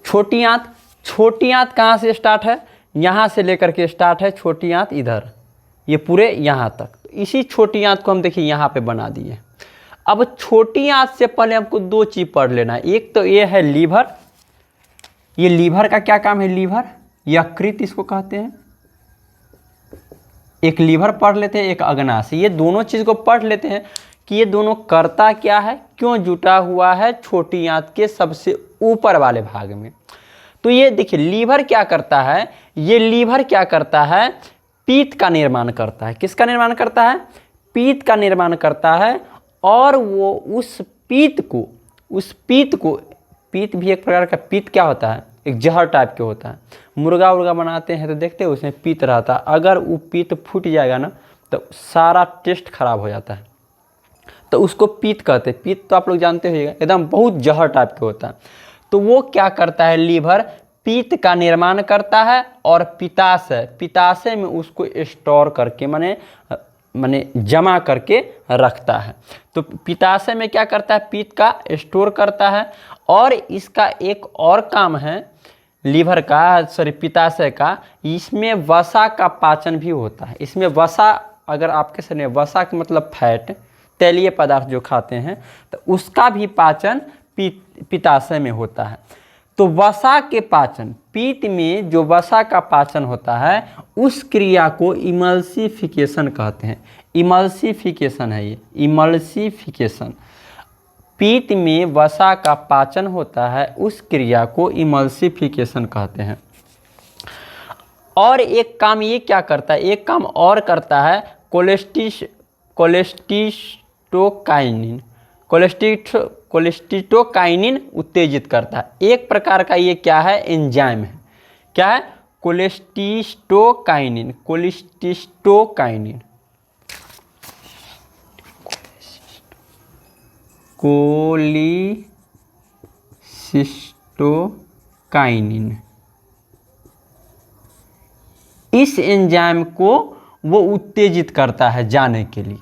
छोटी आंत कहाँ से स्टार्ट है, यहाँ से लेकर के स्टार्ट है छोटी आंत इधर, ये पूरे यहाँ तक। तो इसी छोटी आंत को हम देखिए यहाँ पे बना दिए। अब छोटी आंत से पहले हमको 2 चीज़ पढ़ लेना है। एक तो ये है लीवर, ये लीवर का क्या काम है, लीवर यकृत इसको कहते हैं। एक लीवर पढ़ लेते हैं, एक अग्नाशय। ये दोनों चीज़ को पढ़ लेते हैं कि ये दोनों करता क्या है, क्यों जुटा हुआ है छोटी आंत के सबसे ऊपर वाले भाग में। तो ये देखिए लीवर क्या करता है, ये लीवर क्या करता है, पीत का निर्माण करता है। किसका निर्माण करता है, पीत का निर्माण करता है। और वो उस पीत को पीत भी एक प्रकार का, पीत क्या होता है, एक जहर टाइप के होता है। मुर्गा उर्गा बनाते हैं तो देखते हैं उसमें पीत रहता है, अगर वो पीत फूट जाएगा ना तो सारा टेस्ट खराब हो जाता है, तो उसको पीत कहते हैं। पीत तो आप लोग जानते होइएगा, एकदम बहुत जहर टाइप के होता है। तो वो क्या करता है, लीवर पीत का निर्माण करता है और पित्ताशय में उसको स्टोर करके, माने माने जमा करके रखता है। तो पित्ताशय में क्या करता है, पित्त का स्टोर करता है। और इसका एक और काम है लीवर का, सॉरी पित्ताशय का, इसमें वसा का पाचन भी होता है। इसमें वसा, अगर आपके शरीर में वसा का मतलब फैट, तैलीय पदार्थ जो खाते हैं, तो उसका भी पाचन पित्ताशय में होता है। तो वसा के पाचन, पित्त में जो वसा का पाचन होता है उस क्रिया को इमल्सिफिकेशन कहते हैं। इमल्सिफिकेशन है ये, इमल्सिफिकेशन। पित्त में वसा का पाचन होता है, उस क्रिया को इमल्सिफिकेशन कहते हैं। और एक काम ये क्या करता है, एक काम और करता है कोलेस्टिटोकाइनिन। कोलेस्टिटोकाइनिन उत्तेजित करता है। एक प्रकार का ये क्या है, एंजाइम है। क्या है, कोलेस्टिटोकाइनिन। कोलेस्टिटोकाइनिन, कोलेसिस्टोकाइनिन, इस एंजाइम को वो उत्तेजित करता है जाने के लिए।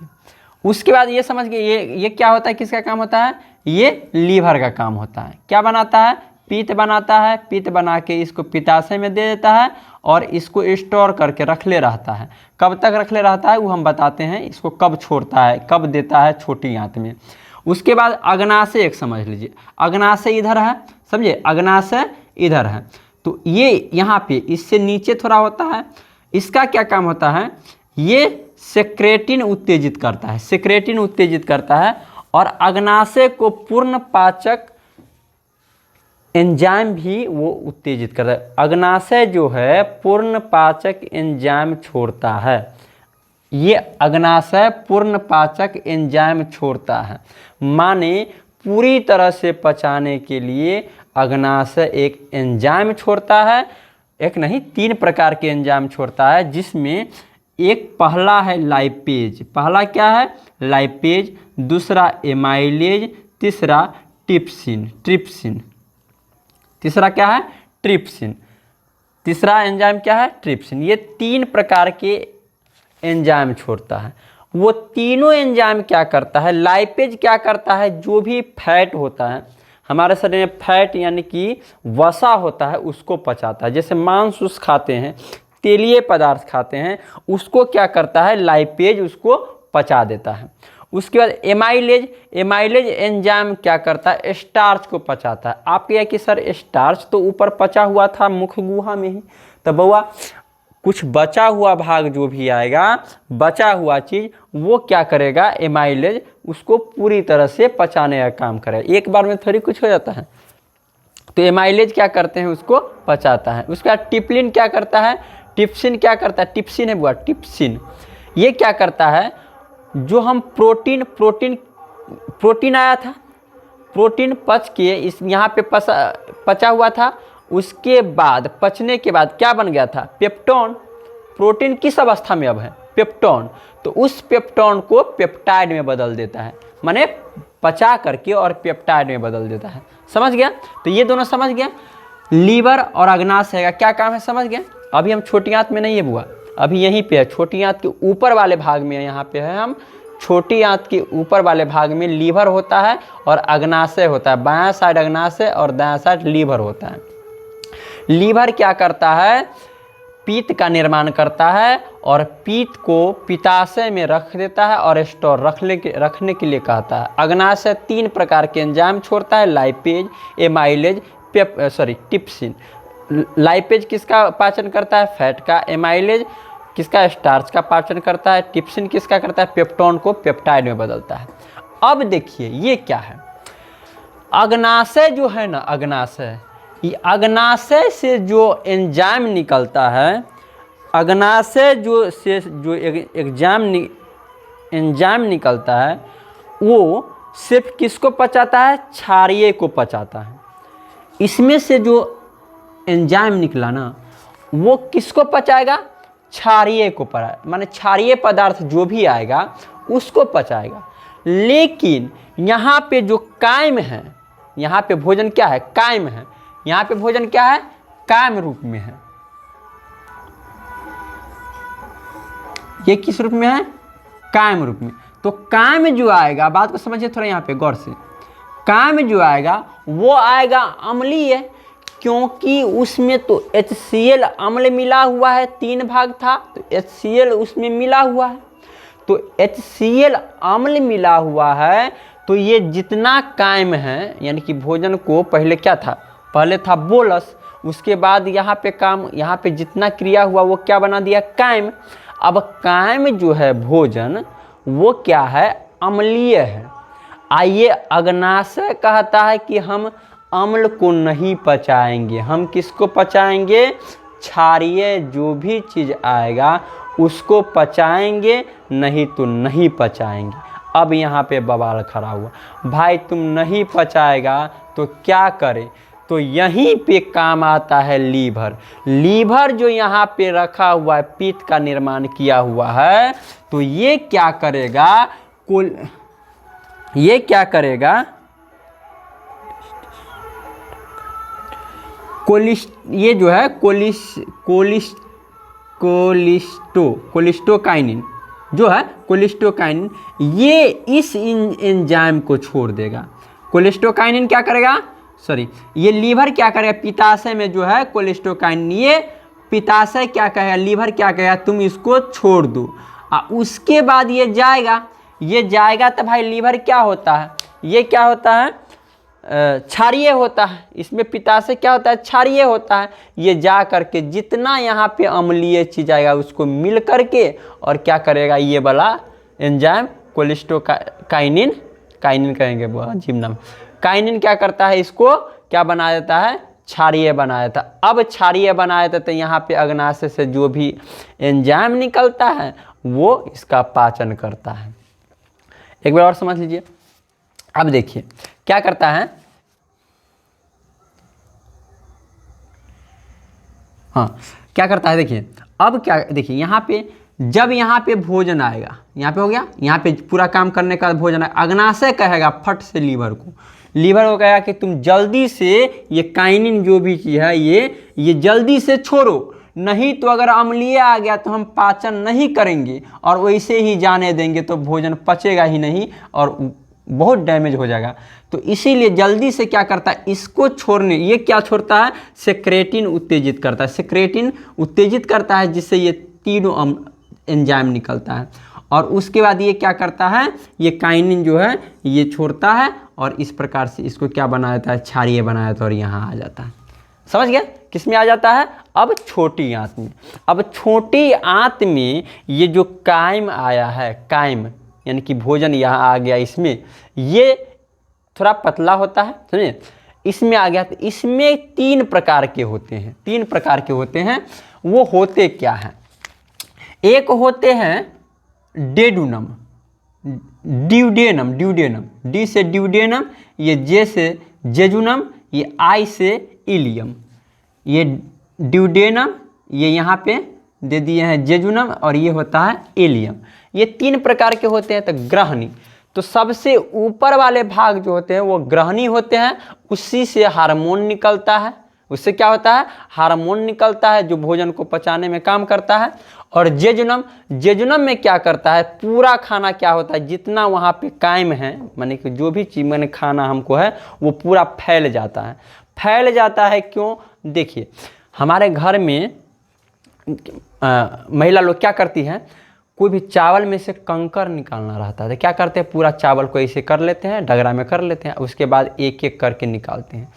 उसके बाद ये समझ गए, ये क्या होता है, किसका काम होता है, ये लीवर का काम होता है। क्या बनाता है, पित्त बनाता है। पित्त बना के इसको पित्ताशय में दे देता है और इसको स्टोर करके रख ले रहता है। कब तक रख ले रहता है वो हम बताते हैं, इसको कब छोड़ता है, कब देता है, छोटी आंत में। उसके बाद अग्नाशय एक समझ लीजिए, अग्नाशय इधर है, समझिए, अग्नाशय इधर है। तो ये यहाँ पे इससे नीचे थोड़ा होता है। इसका क्या काम होता है, ये सेक्रेटिन उत्तेजित करता है, सेक्रेटिन उत्तेजित करता है। और अग्नाशय को पूर्ण पाचक एंजाइम भी वो उत्तेजित करता है। अग्नाशय जो है पूर्ण पाचक एंजाइम छोड़ता है। ये अग्नाशय पूर्ण पाचक एंजाइम छोड़ता है, माने पूरी तरह से पचाने के लिए अग्नाशय एक एंजाइम छोड़ता है। एक नहीं, 3 प्रकार के एंजाइम छोड़ता है, जिसमें एक पहला है लाइपेज। पहला क्या है, लाइपेज। दूसरा एमाइलेज। तीसरा ट्रिप्सिन। तीसरा क्या है, ट्रिप्सिन। तीसरा एंजाइम क्या है, ट्रिप्सिन। ये 3 प्रकार के एंजाइम छोड़ता है। वो तीनों एंजाइम क्या करता है, लाइपेज क्या करता है, जो भी फैट होता है हमारे शरीर में, फैट यानी कि वसा होता है, उसको पचाता है। जैसे मांस उस खाते हैं, तेलीय पदार्थ खाते हैं, उसको क्या करता है, लाइपेज उसको पचा देता है। उसके बाद एमाइलेज एंजाइम क्या करता है, स्टार्च को पचाता है। आप कहिए कि सर स्टार्च तो ऊपर पचा हुआ था मुख गुहा में ही, तो बउआ कुछ बचा हुआ भाग जो भी आएगा, बचा हुआ चीज़, वो क्या करेगा, एमाइलेज उसको पूरी तरह से पचाने का काम करेगा। एक बार में थोड़ी कुछ हो जाता है। तो एमाइलेज क्या करते हैं, उसको पचाता है। उसके बाद टिप्लिन क्या करता है, टिप्सिन क्या करता है, टिप्सिन है बुआ, टिप्सिन। ये क्या करता है, जो हम प्रोटीन आया था, प्रोटीन पच के इस यहाँ पे पचा हुआ था। उसके बाद पचने के बाद क्या बन गया था, पेप्टोन। प्रोटीन किस अवस्था में अब है, पेप्टोन। तो उस पेप्टोन को पेप्टाइड में बदल देता है, माने पचा करके और पेप्टाइड में बदल देता है। समझ गया, तो ये दोनों समझ गया। लीवर और अग्नाशय का क्या काम है, समझ गया। अभी हम छोटी आंत में नहीं है बुआ, अभी यहीं पे है, छोटी आंत के ऊपर वाले भाग में, यहाँ पे है हम। छोटी आंत के ऊपर वाले भाग में लीवर होता है और अग्नाशय होता है। बायां साइड अग्नाशय और दायां साइड लीवर होता है। लीवर क्या करता है, पित्त का निर्माण करता है और पित्त को पित्ताशय में रख देता है और स्टोर रखने के लिए कहता है। अग्नाशय 3 प्रकार के एंजाइम छोड़ता है, लाइपेज, एमाइलेज, टिप्सिन। लाइपेज किसका पाचन करता है, फैट का। एमाइलेज किसका, स्टार्च का पाचन करता है। टिप्सिन किसका करता है, पेप्टोन को पेप्टाइड में बदलता है। अब देखिए ये क्या है, अग्नाशय जो है ना, अग्नाशय, ये अग्नाशय से जो एंजाइम निकलता है, अग्नाशय जो एंजाइम निकलता है, वो सिर्फ किसको पचाता है, क्षारीय को पचाता है। इसमें से जो एंजाइम निकला ना, वो किसको पचाएगा, क्षारीय को माने क्षारीय पदार्थ जो भी आएगा उसको पचाएगा। लेकिन यहाँ पे जो कायम है, यहाँ पे भोजन क्या है, कायम है। यहाँ पे भोजन क्या है, कायम रूप में है। ये किस रूप में है, कायम रूप में। तो कायम जो आएगा, बात को समझिए थोड़ा यहाँ पे गौर से, कायम जो आएगा वो आएगा अम्लीय, क्योंकि उसमें तो HCl अम्ल मिला हुआ है, 3 भाग था तो HCl उसमें मिला हुआ है। तो HCl अम्ल मिला हुआ है तो ये जितना कायम है, यानी कि भोजन को पहले क्या था, पहले था बोलस, उसके बाद यहाँ पे काम, यहाँ पे जितना क्रिया हुआ वो क्या बना दिया, कायम। अब कायम जो है भोजन वो क्या है, अम्लीय है। आइए अग्नाशय कहता है कि हम अम्ल को नहीं पचाएंगे, हम किसको पचाएंगे, क्षारीय जो भी चीज़ आएगा उसको पचाएंगे, नहीं तो नहीं पचाएंगे। अब यहाँ पे बवाल खड़ा हुआ, भाई तुम नहीं पचाएगा तो क्या करें, तो यहीं पे काम आता है लीवर। लीवर जो यहाँ पे रखा हुआ है, पित्त का निर्माण किया हुआ है, तो ये क्या करेगा, ये क्या करेगा, ये जो है कोलिस्टोकाइनिन जो है, कोलिस्टोकाइनिन ये इस एंजाइम को छोड़ देगा। कोलिस्टोकाइनिन क्या करेगा, सॉरी ये लीवर क्या करेगा, पित्ताशय में जो है कोलिस्टोकाइनिन, ये पित्ताशय क्या कहेगा, लीवर क्या कहेगा, तुम इसको छोड़ दो। उसके बाद ये जाएगा तो भाई लीवर क्या होता है, ये क्या होता है, क्षारीय होता है। इसमें पित्ताशय क्या होता है, क्षारीय होता है। ये जा करके जितना यहाँ पे अम्लीय चीज आएगा उसको मिल करके और क्या करेगा, ये वाला एंजाइम कोलिस्टोकाइनिन, काइनिन कहेंगे वो अजीब नाम, काइनिन क्या करता है, इसको क्या बना देता है, क्षारीय बना देता। अब क्षारीय बना देता तो यहाँ पे अग्नाशय से जो भी एंजाइम निकलता है वो इसका पाचन करता है। एक बार और समझ लीजिए। अब देखिए क्या करता है, हाँ क्या करता है, देखिए अब क्या, देखिए यहाँ पे जब यहाँ पे भोजन आएगा, यहाँ पे हो गया, यहाँ पे पूरा काम करने का भोजन आएगा, अग्नाशय कहेगा फट से लीवर को कहेगा कि तुम जल्दी से ये काइनिन जो भी चीज़ है ये जल्दी से छोड़ो, नहीं तो अगर अम्लीय आ गया तो हम पाचन नहीं करेंगे और वैसे ही जाने देंगे तो भोजन पचेगा ही नहीं और बहुत डैमेज हो जाएगा। तो इसीलिए जल्दी से क्या करता है, इसको छोड़ने, ये क्या छोड़ता है, सेक्रेटिन उत्तेजित करता है, सेक्रेटिन उत्तेजित करता है जिससे ये तीनों एंजाइम निकलता है। और उसके बाद ये क्या करता है, ये काइनिन जो है ये छोड़ता है और इस प्रकार से इसको क्या बना देता है, क्षारीय बना देता है और यहाँ आ जाता है। समझ गया किस में आ जाता है, अब छोटी आंत में। अब छोटी आंत में ये जो कायम आया है, कायम यानी कि भोजन यहाँ आ गया, इसमें ये थोड़ा पतला होता है, समझे, इसमें आ गया। तो इसमें 3 प्रकार के होते हैं, 3 प्रकार के होते हैं। वो होते क्या हैं, एक होते हैं डेडुनम, ड्यूडेनम, डी से ड्यूडेनम, ये जे से जेजुनम, ये आई से इलियम। ये ड्यूडेनम ये यहाँ पे दे दिए हैं जेजुनम और ये होता है इलियम। ये 3 प्रकार के होते हैं। तो ग्रहणी, तो सबसे ऊपर वाले भाग जो होते हैं वो ग्रहणी होते हैं, उसी से हार्मोन निकलता है। उससे क्या होता है, हार्मोन निकलता है जो भोजन को पचाने में काम करता है। और जेजुनम, जेजुनम में क्या करता है, पूरा खाना क्या होता है, जितना वहाँ पे कायम है, माने कि जो भी चीज़ मैंने खाना हमको है वो पूरा फैल जाता है। फैल जाता है क्यों, देखिए हमारे घर में महिला लोग क्या करती हैं, कोई भी चावल में से कंकर निकालना रहता है तो क्या करते हैं, पूरा चावल को ऐसे कर लेते हैं, डगरा में कर लेते हैं, उसके बाद एक एक करके निकालते हैं।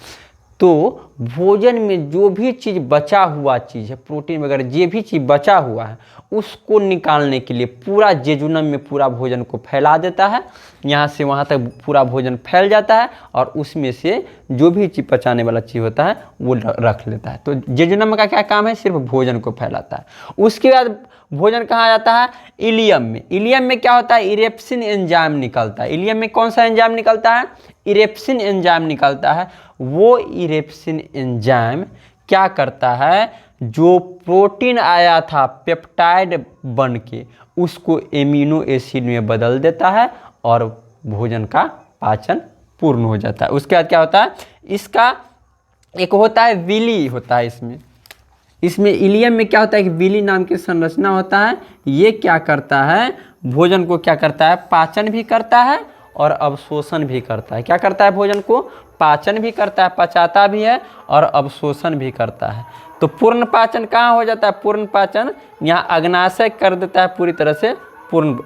तो भोजन में जो भी चीज़ बचा हुआ चीज़ है, प्रोटीन वगैरह जो भी चीज़ बचा हुआ है, उसको निकालने के लिए पूरा जेजुनम में पूरा भोजन को फैला देता है, यहाँ से वहाँ तक पूरा भोजन फैल जाता है और उसमें से जो भी चीज़ पचाने वाला चीज़ होता है वो रख लेता है। तो जेजुनम का क्या काम है, सिर्फ भोजन को फैलाता है। उसके बाद भोजन कहाँ जाता है, इलियम में। इलियम में क्या होता है, इरेप्सिन एंजाइम निकलता है। इलियम में कौन सा एंजाइम निकलता है, इरेप्सिन एंजाइम निकलता है। वो इरेप्सिन एंजाइम क्या करता है, जो प्रोटीन आया था पेप्टाइड बन के उसको एमिनो एसिड में बदल देता है और भोजन का पाचन पूर्ण हो जाता है। उसके बाद क्या होता है, इसका एक होता है विली होता है, इसमें इसमें इलियम में क्या होता है कि विली नाम की संरचना होता है। ये क्या करता है, भोजन को क्या करता है, पाचन भी करता है और अवशोषण भी करता है। क्या करता है, भोजन को पाचन भी करता है, पचाता भी है और अवशोषण भी करता है। तो पूर्ण पाचन कहाँ हो जाता है, पूर्ण पाचन यहाँ अग्नाशय कर देता है पूरी तरह से। पूर्ण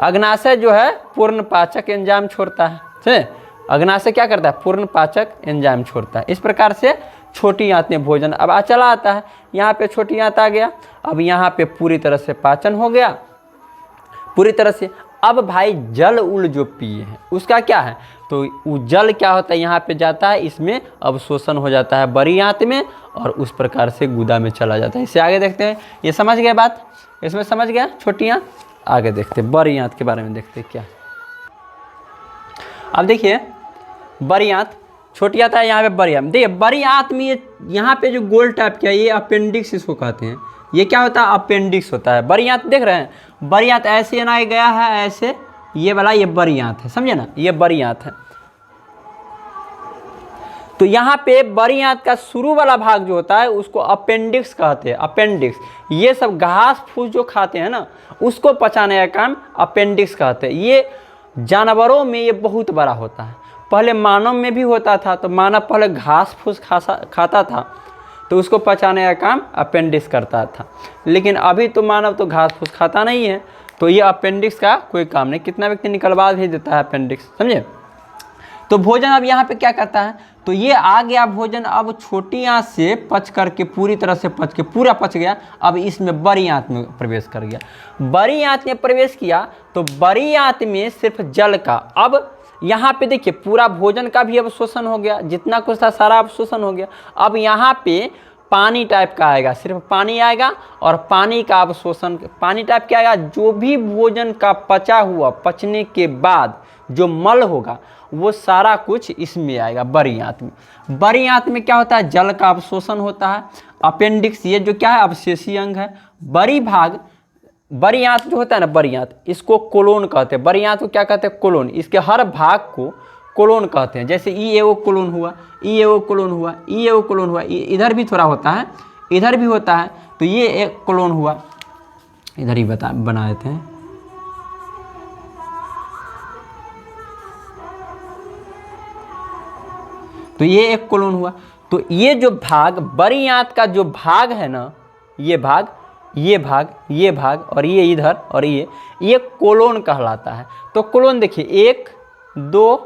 अग्नाशय जो है पूर्ण पाचक एंजाइम छोड़ता है, समझे। अग्नाशय क्या करता है, पूर्ण पाचक एंजाइम छोड़ता है। इस प्रकार से छोटी आंत में भोजन अब चला आता है। यहाँ पे छोटी आंत आ गया, अब यहाँ पे पूरी तरह से पाचन हो गया पूरी तरह से। अब भाई जल उल जो पिए हैं उसका क्या है, तो वो जल क्या होता है, यहाँ पे जाता है, इसमें अवशोषण हो जाता है बड़ी आंत में और उस प्रकार से गुदा में चला जाता है। इससे आगे देखते हैं, ये समझ गए बात, इसमें समझ गया छोटी आंत। आगे देखते हैं बड़ी आंत के बारे में, देखते हैं क्या। अब देखिए बड़ी आंत, छोटी आंत है, यहाँ पे बड़ी आंत। देखिए बड़ी आंत में ये यहाँ पे जो गोल टाइप क्या है, ये अपेंडिक्स इसको कहते हैं। ये क्या होता है, अपेंडिक्स होता है। बड़ी आंत देख रहे हैं, बड़ी आंत ऐसे ना गया है, ऐसे ये वाला ये बड़ी आंत है, समझे ना, ये बड़ी आंत है। तो यहाँ पे बड़ी आंत का शुरू वाला भाग जो होता है उसको अपेंडिक्स कहते हैं। अपेंडिक्स, ये सब घास फूस जो खाते हैं ना उसको पचाने का काम अपेंडिक्स कहते हैं। ये जानवरों में ये बहुत बड़ा होता है। पहले मानव में भी होता था, तो मानव पहले घास फूस खाता था तो उसको पचाने का काम अपेंडिक्स करता था। लेकिन अभी तो मानव तो घास फूस खाता नहीं है, तो ये अपेंडिक्स का कोई काम नहीं, कितना व्यक्ति निकलवा भी देता है अपेंडिक्स, समझे। तो भोजन अब यहाँ पे क्या करता है, तो ये आ गया भोजन, अब छोटी आंत से पच करके पूरी तरह से पच के पूरा पच गया। अब इसमें बड़ी आंत में प्रवेश कर गया। बड़ी आंत में प्रवेश किया तो बड़ी आंत में सिर्फ जल का, अब यहाँ पे देखिए पूरा भोजन का भी अवशोषण हो गया, जितना कुछ था सारा अवशोषण हो गया। अब यहाँ पे पानी टाइप का आएगा, सिर्फ पानी आएगा और पानी का अवशोषण। पानी टाइप क्या आएगा, जो भी भोजन का पचा हुआ, पचने के बाद जो मल होगा वो सारा कुछ इसमें आएगा बड़ी आंत में। बड़ी आंत में क्या होता है, जल का अवशोषण होता है। अपेंडिक्स ये जो क्या है, अवशेषी अंग है। बड़ी आंत जो होता है ना, बड़ी आंत, इसको कोलोन कहते हैं। बड़ी आंत को क्या कहते हैं, कोलोन। इसके हर भाग को कोलोन कहते हैं। जैसे ई एगो कोलोन हुआ, ई एगो कोलोन हुआ, ई एगो कोलोन हुआ, इधर भी थोड़ा होता है, इधर भी होता है, तो ये एक कोलोन हुआ। इधर ही बना देते हैं। तो ये एक कोलोन हुआ। तो ये जो भाग, बड़ी आंत का जो भाग है ना, ये भाग, ये भाग, ये भाग और ये इधर और ये कोलोन कहलाता है। तो कोलोन देखिए 1 2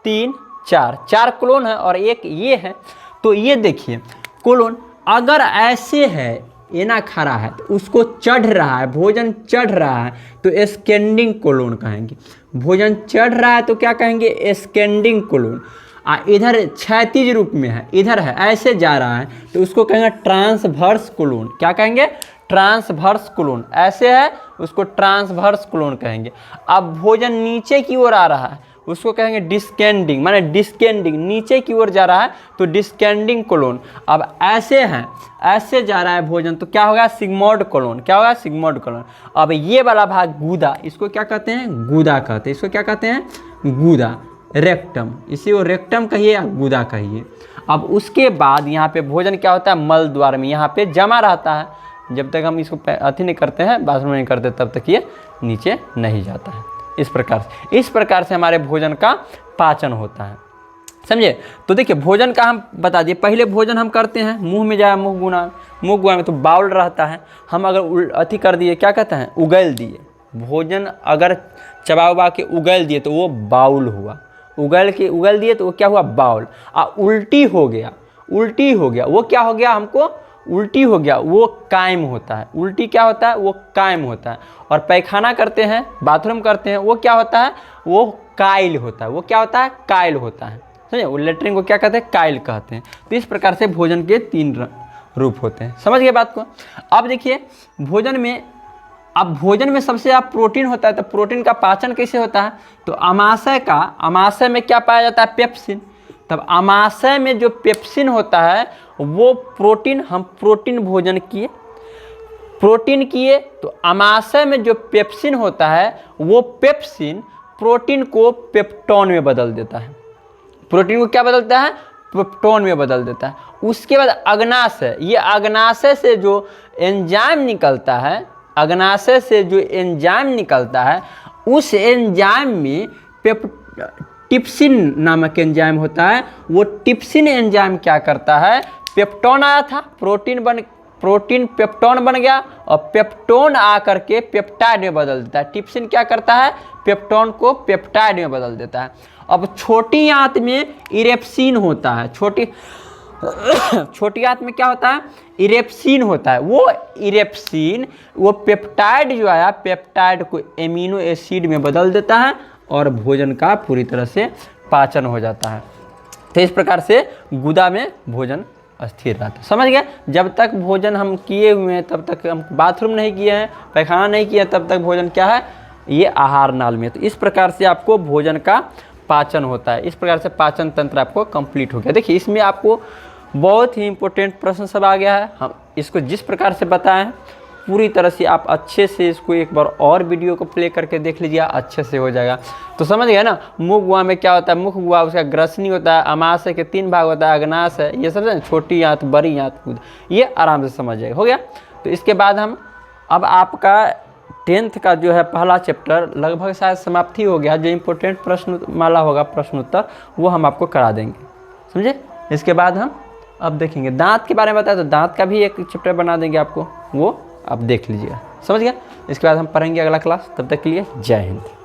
3 4, 4 कोलोन है और एक ये है। तो ये देखिए कोलोन अगर ऐसे है, एना खड़ा है, तो उसको चढ़ रहा है, भोजन चढ़ रहा है तो स्कैंडिंग कोलोन कहेंगे। भोजन चढ़ रहा है तो क्या कहेंगे, स्कैंडिंग कोलोन। इधर क्षैतिज रूप में है, इधर है, ऐसे जा रहा है तो उसको कहेंगे ट्रांसवर्स कोलोन। क्या कहेंगे, ट्रांसवर्स कोलोन। ऐसे है उसको ट्रांसवर्स कोलोन कहेंगे। अब भोजन नीचे की ओर आ रहा है उसको कहेंगे डिस्केंडिंग, माने डिस्केंडिंग, नीचे की ओर जा रहा है तो डिस्केंडिंग कोलोन। अब ऐसे है, ऐसे जा रहा है भोजन तो क्या होगा, सिग्मोइड कोलोन। क्या होगा, सिग्मोइड कोलोन। अब ये वाला भाग गूदा, इसको क्या कहते हैं, गूदा कहते हैं। इसको क्या कहते हैं, गूदा, रेक्टम। इसी को रेक्टम कहिए या गूदा कहिए। अब उसके बाद यहाँ पे भोजन क्या होता है, मल द्वार में यहाँ पे जमा रहता है। जब तक हम इसको अथी नहीं करते हैं, बाथरूम नहीं करते, तब तक ये नीचे नहीं जाता है। इस प्रकार से हमारे भोजन का पाचन होता है, समझे। तो देखिए भोजन का हम बता दिए। पहले भोजन हम करते हैं, मुंह में जाए, मुंह गुना में तो बाउल रहता है। हम अगर अथी कर दिए, क्या कहते हैं, उगल दिए, भोजन अगर चबा उबा के उगल दिए तो वो बाउल हुआ। उगल दिए तो वो क्या हुआ, बाउल। उल्टी हो गया, वो क्या हो गया, हमको उल्टी हो गया, वो कायम होता है। उल्टी क्या होता है, वो कायम होता है। और पैखाना करते हैं, बाथरूम करते हैं, वो क्या होता है, वो काइल होता है। वो क्या होता है, काइल होता है, समझे। वो लेटरिन को क्या कहते हैं, काइल कहते हैं। तो इस प्रकार से भोजन के 3 रूप होते हैं, समझ गए बात को। अब देखिए भोजन में सबसे ज़्यादा प्रोटीन होता है। तो प्रोटीन का पाचन कैसे होता है, तो अमाशय में क्या पाया जाता है, पेप्सिन। तब अमाशय में जो पेप्सिन होता है वो प्रोटीन, हम प्रोटीन भोजन किए, तो अमाशय में जो पेप्सिन होता है वो पेप्सिन प्रोटीन को पेप्टोन में बदल देता है। प्रोटीन को क्या बदलता है, पेप्टोन में बदल देता है। उसके बाद अग्नाशय, ये अग्नाशय से जो एंजाइम निकलता है, अग्नाशय से जो एंजाइम निकलता है, उस एंजाइम में टिप्सिन नामक एंजाइम होता है। वो टिप्सिन एंजाइम क्या करता है, पेप्टोन आया था, प्रोटीन पेप्टोन बन गया, और पेप्टोन आकर के पेप्टाइड में बदल देता है। टिप्सिन क्या करता है, पेप्टोन को पेप्टाइड में बदल देता है। अब छोटी आंत में इरेप्सिन होता है, छोटी आंत में क्या होता है, इरेप्सिन होता है। वो इरेप्सिन, वो पेप्टाइड जो आया, पेप्टाइड को एमिनो एसिड में बदल देता है और भोजन का पूरी तरह से पाचन हो जाता है। तो इस प्रकार से गुदा में भोजन स्थिर रहता है। समझ गया? जब तक भोजन हम किए हुए हैं तब तक, हम बाथरूम नहीं किए हैं, पैखाना नहीं किया, तब तक भोजन क्या है, ये आहार नाल में। तो इस प्रकार से आपको भोजन का पाचन होता है। इस प्रकार से पाचन तंत्र आपको कंप्लीट हो गया। देखिए, इसमें आपको बहुत ही इंपॉर्टेंट प्रश्न सब आ गया है। हम इसको जिस प्रकार से बताएं, पूरी तरह से आप अच्छे से इसको एक बार और वीडियो को प्ले करके देख लीजिए, अच्छे से हो जाएगा। तो समझ गए ना, मुख गुहा में क्या होता है, मुख गुहा उसका ग्रसनी होता है, अमाशय के 3 भाग होता है, अग्नाशय, ये सब छोटी आंत, बड़ी आंत, कूद, ये आराम से समझ जाएगा। हो गया? तो इसके बाद हम, अब आपका 10th का जो है पहला चैप्टर लगभग शायद समाप्ति हो गया। जो इम्पोर्टेंट प्रश्न माला होगा, प्रश्न उत्तर, वो हम आपको करा देंगे। समझे? इसके बाद हम अब देखेंगे दांत के बारे में बताया, तो दांत का भी एक चैप्टर बना देंगे आपको, वो आप देख लीजिएगा। समझ गया? इसके बाद हम पढ़ेंगे अगला क्लास। तब तक के लिए जय हिंद।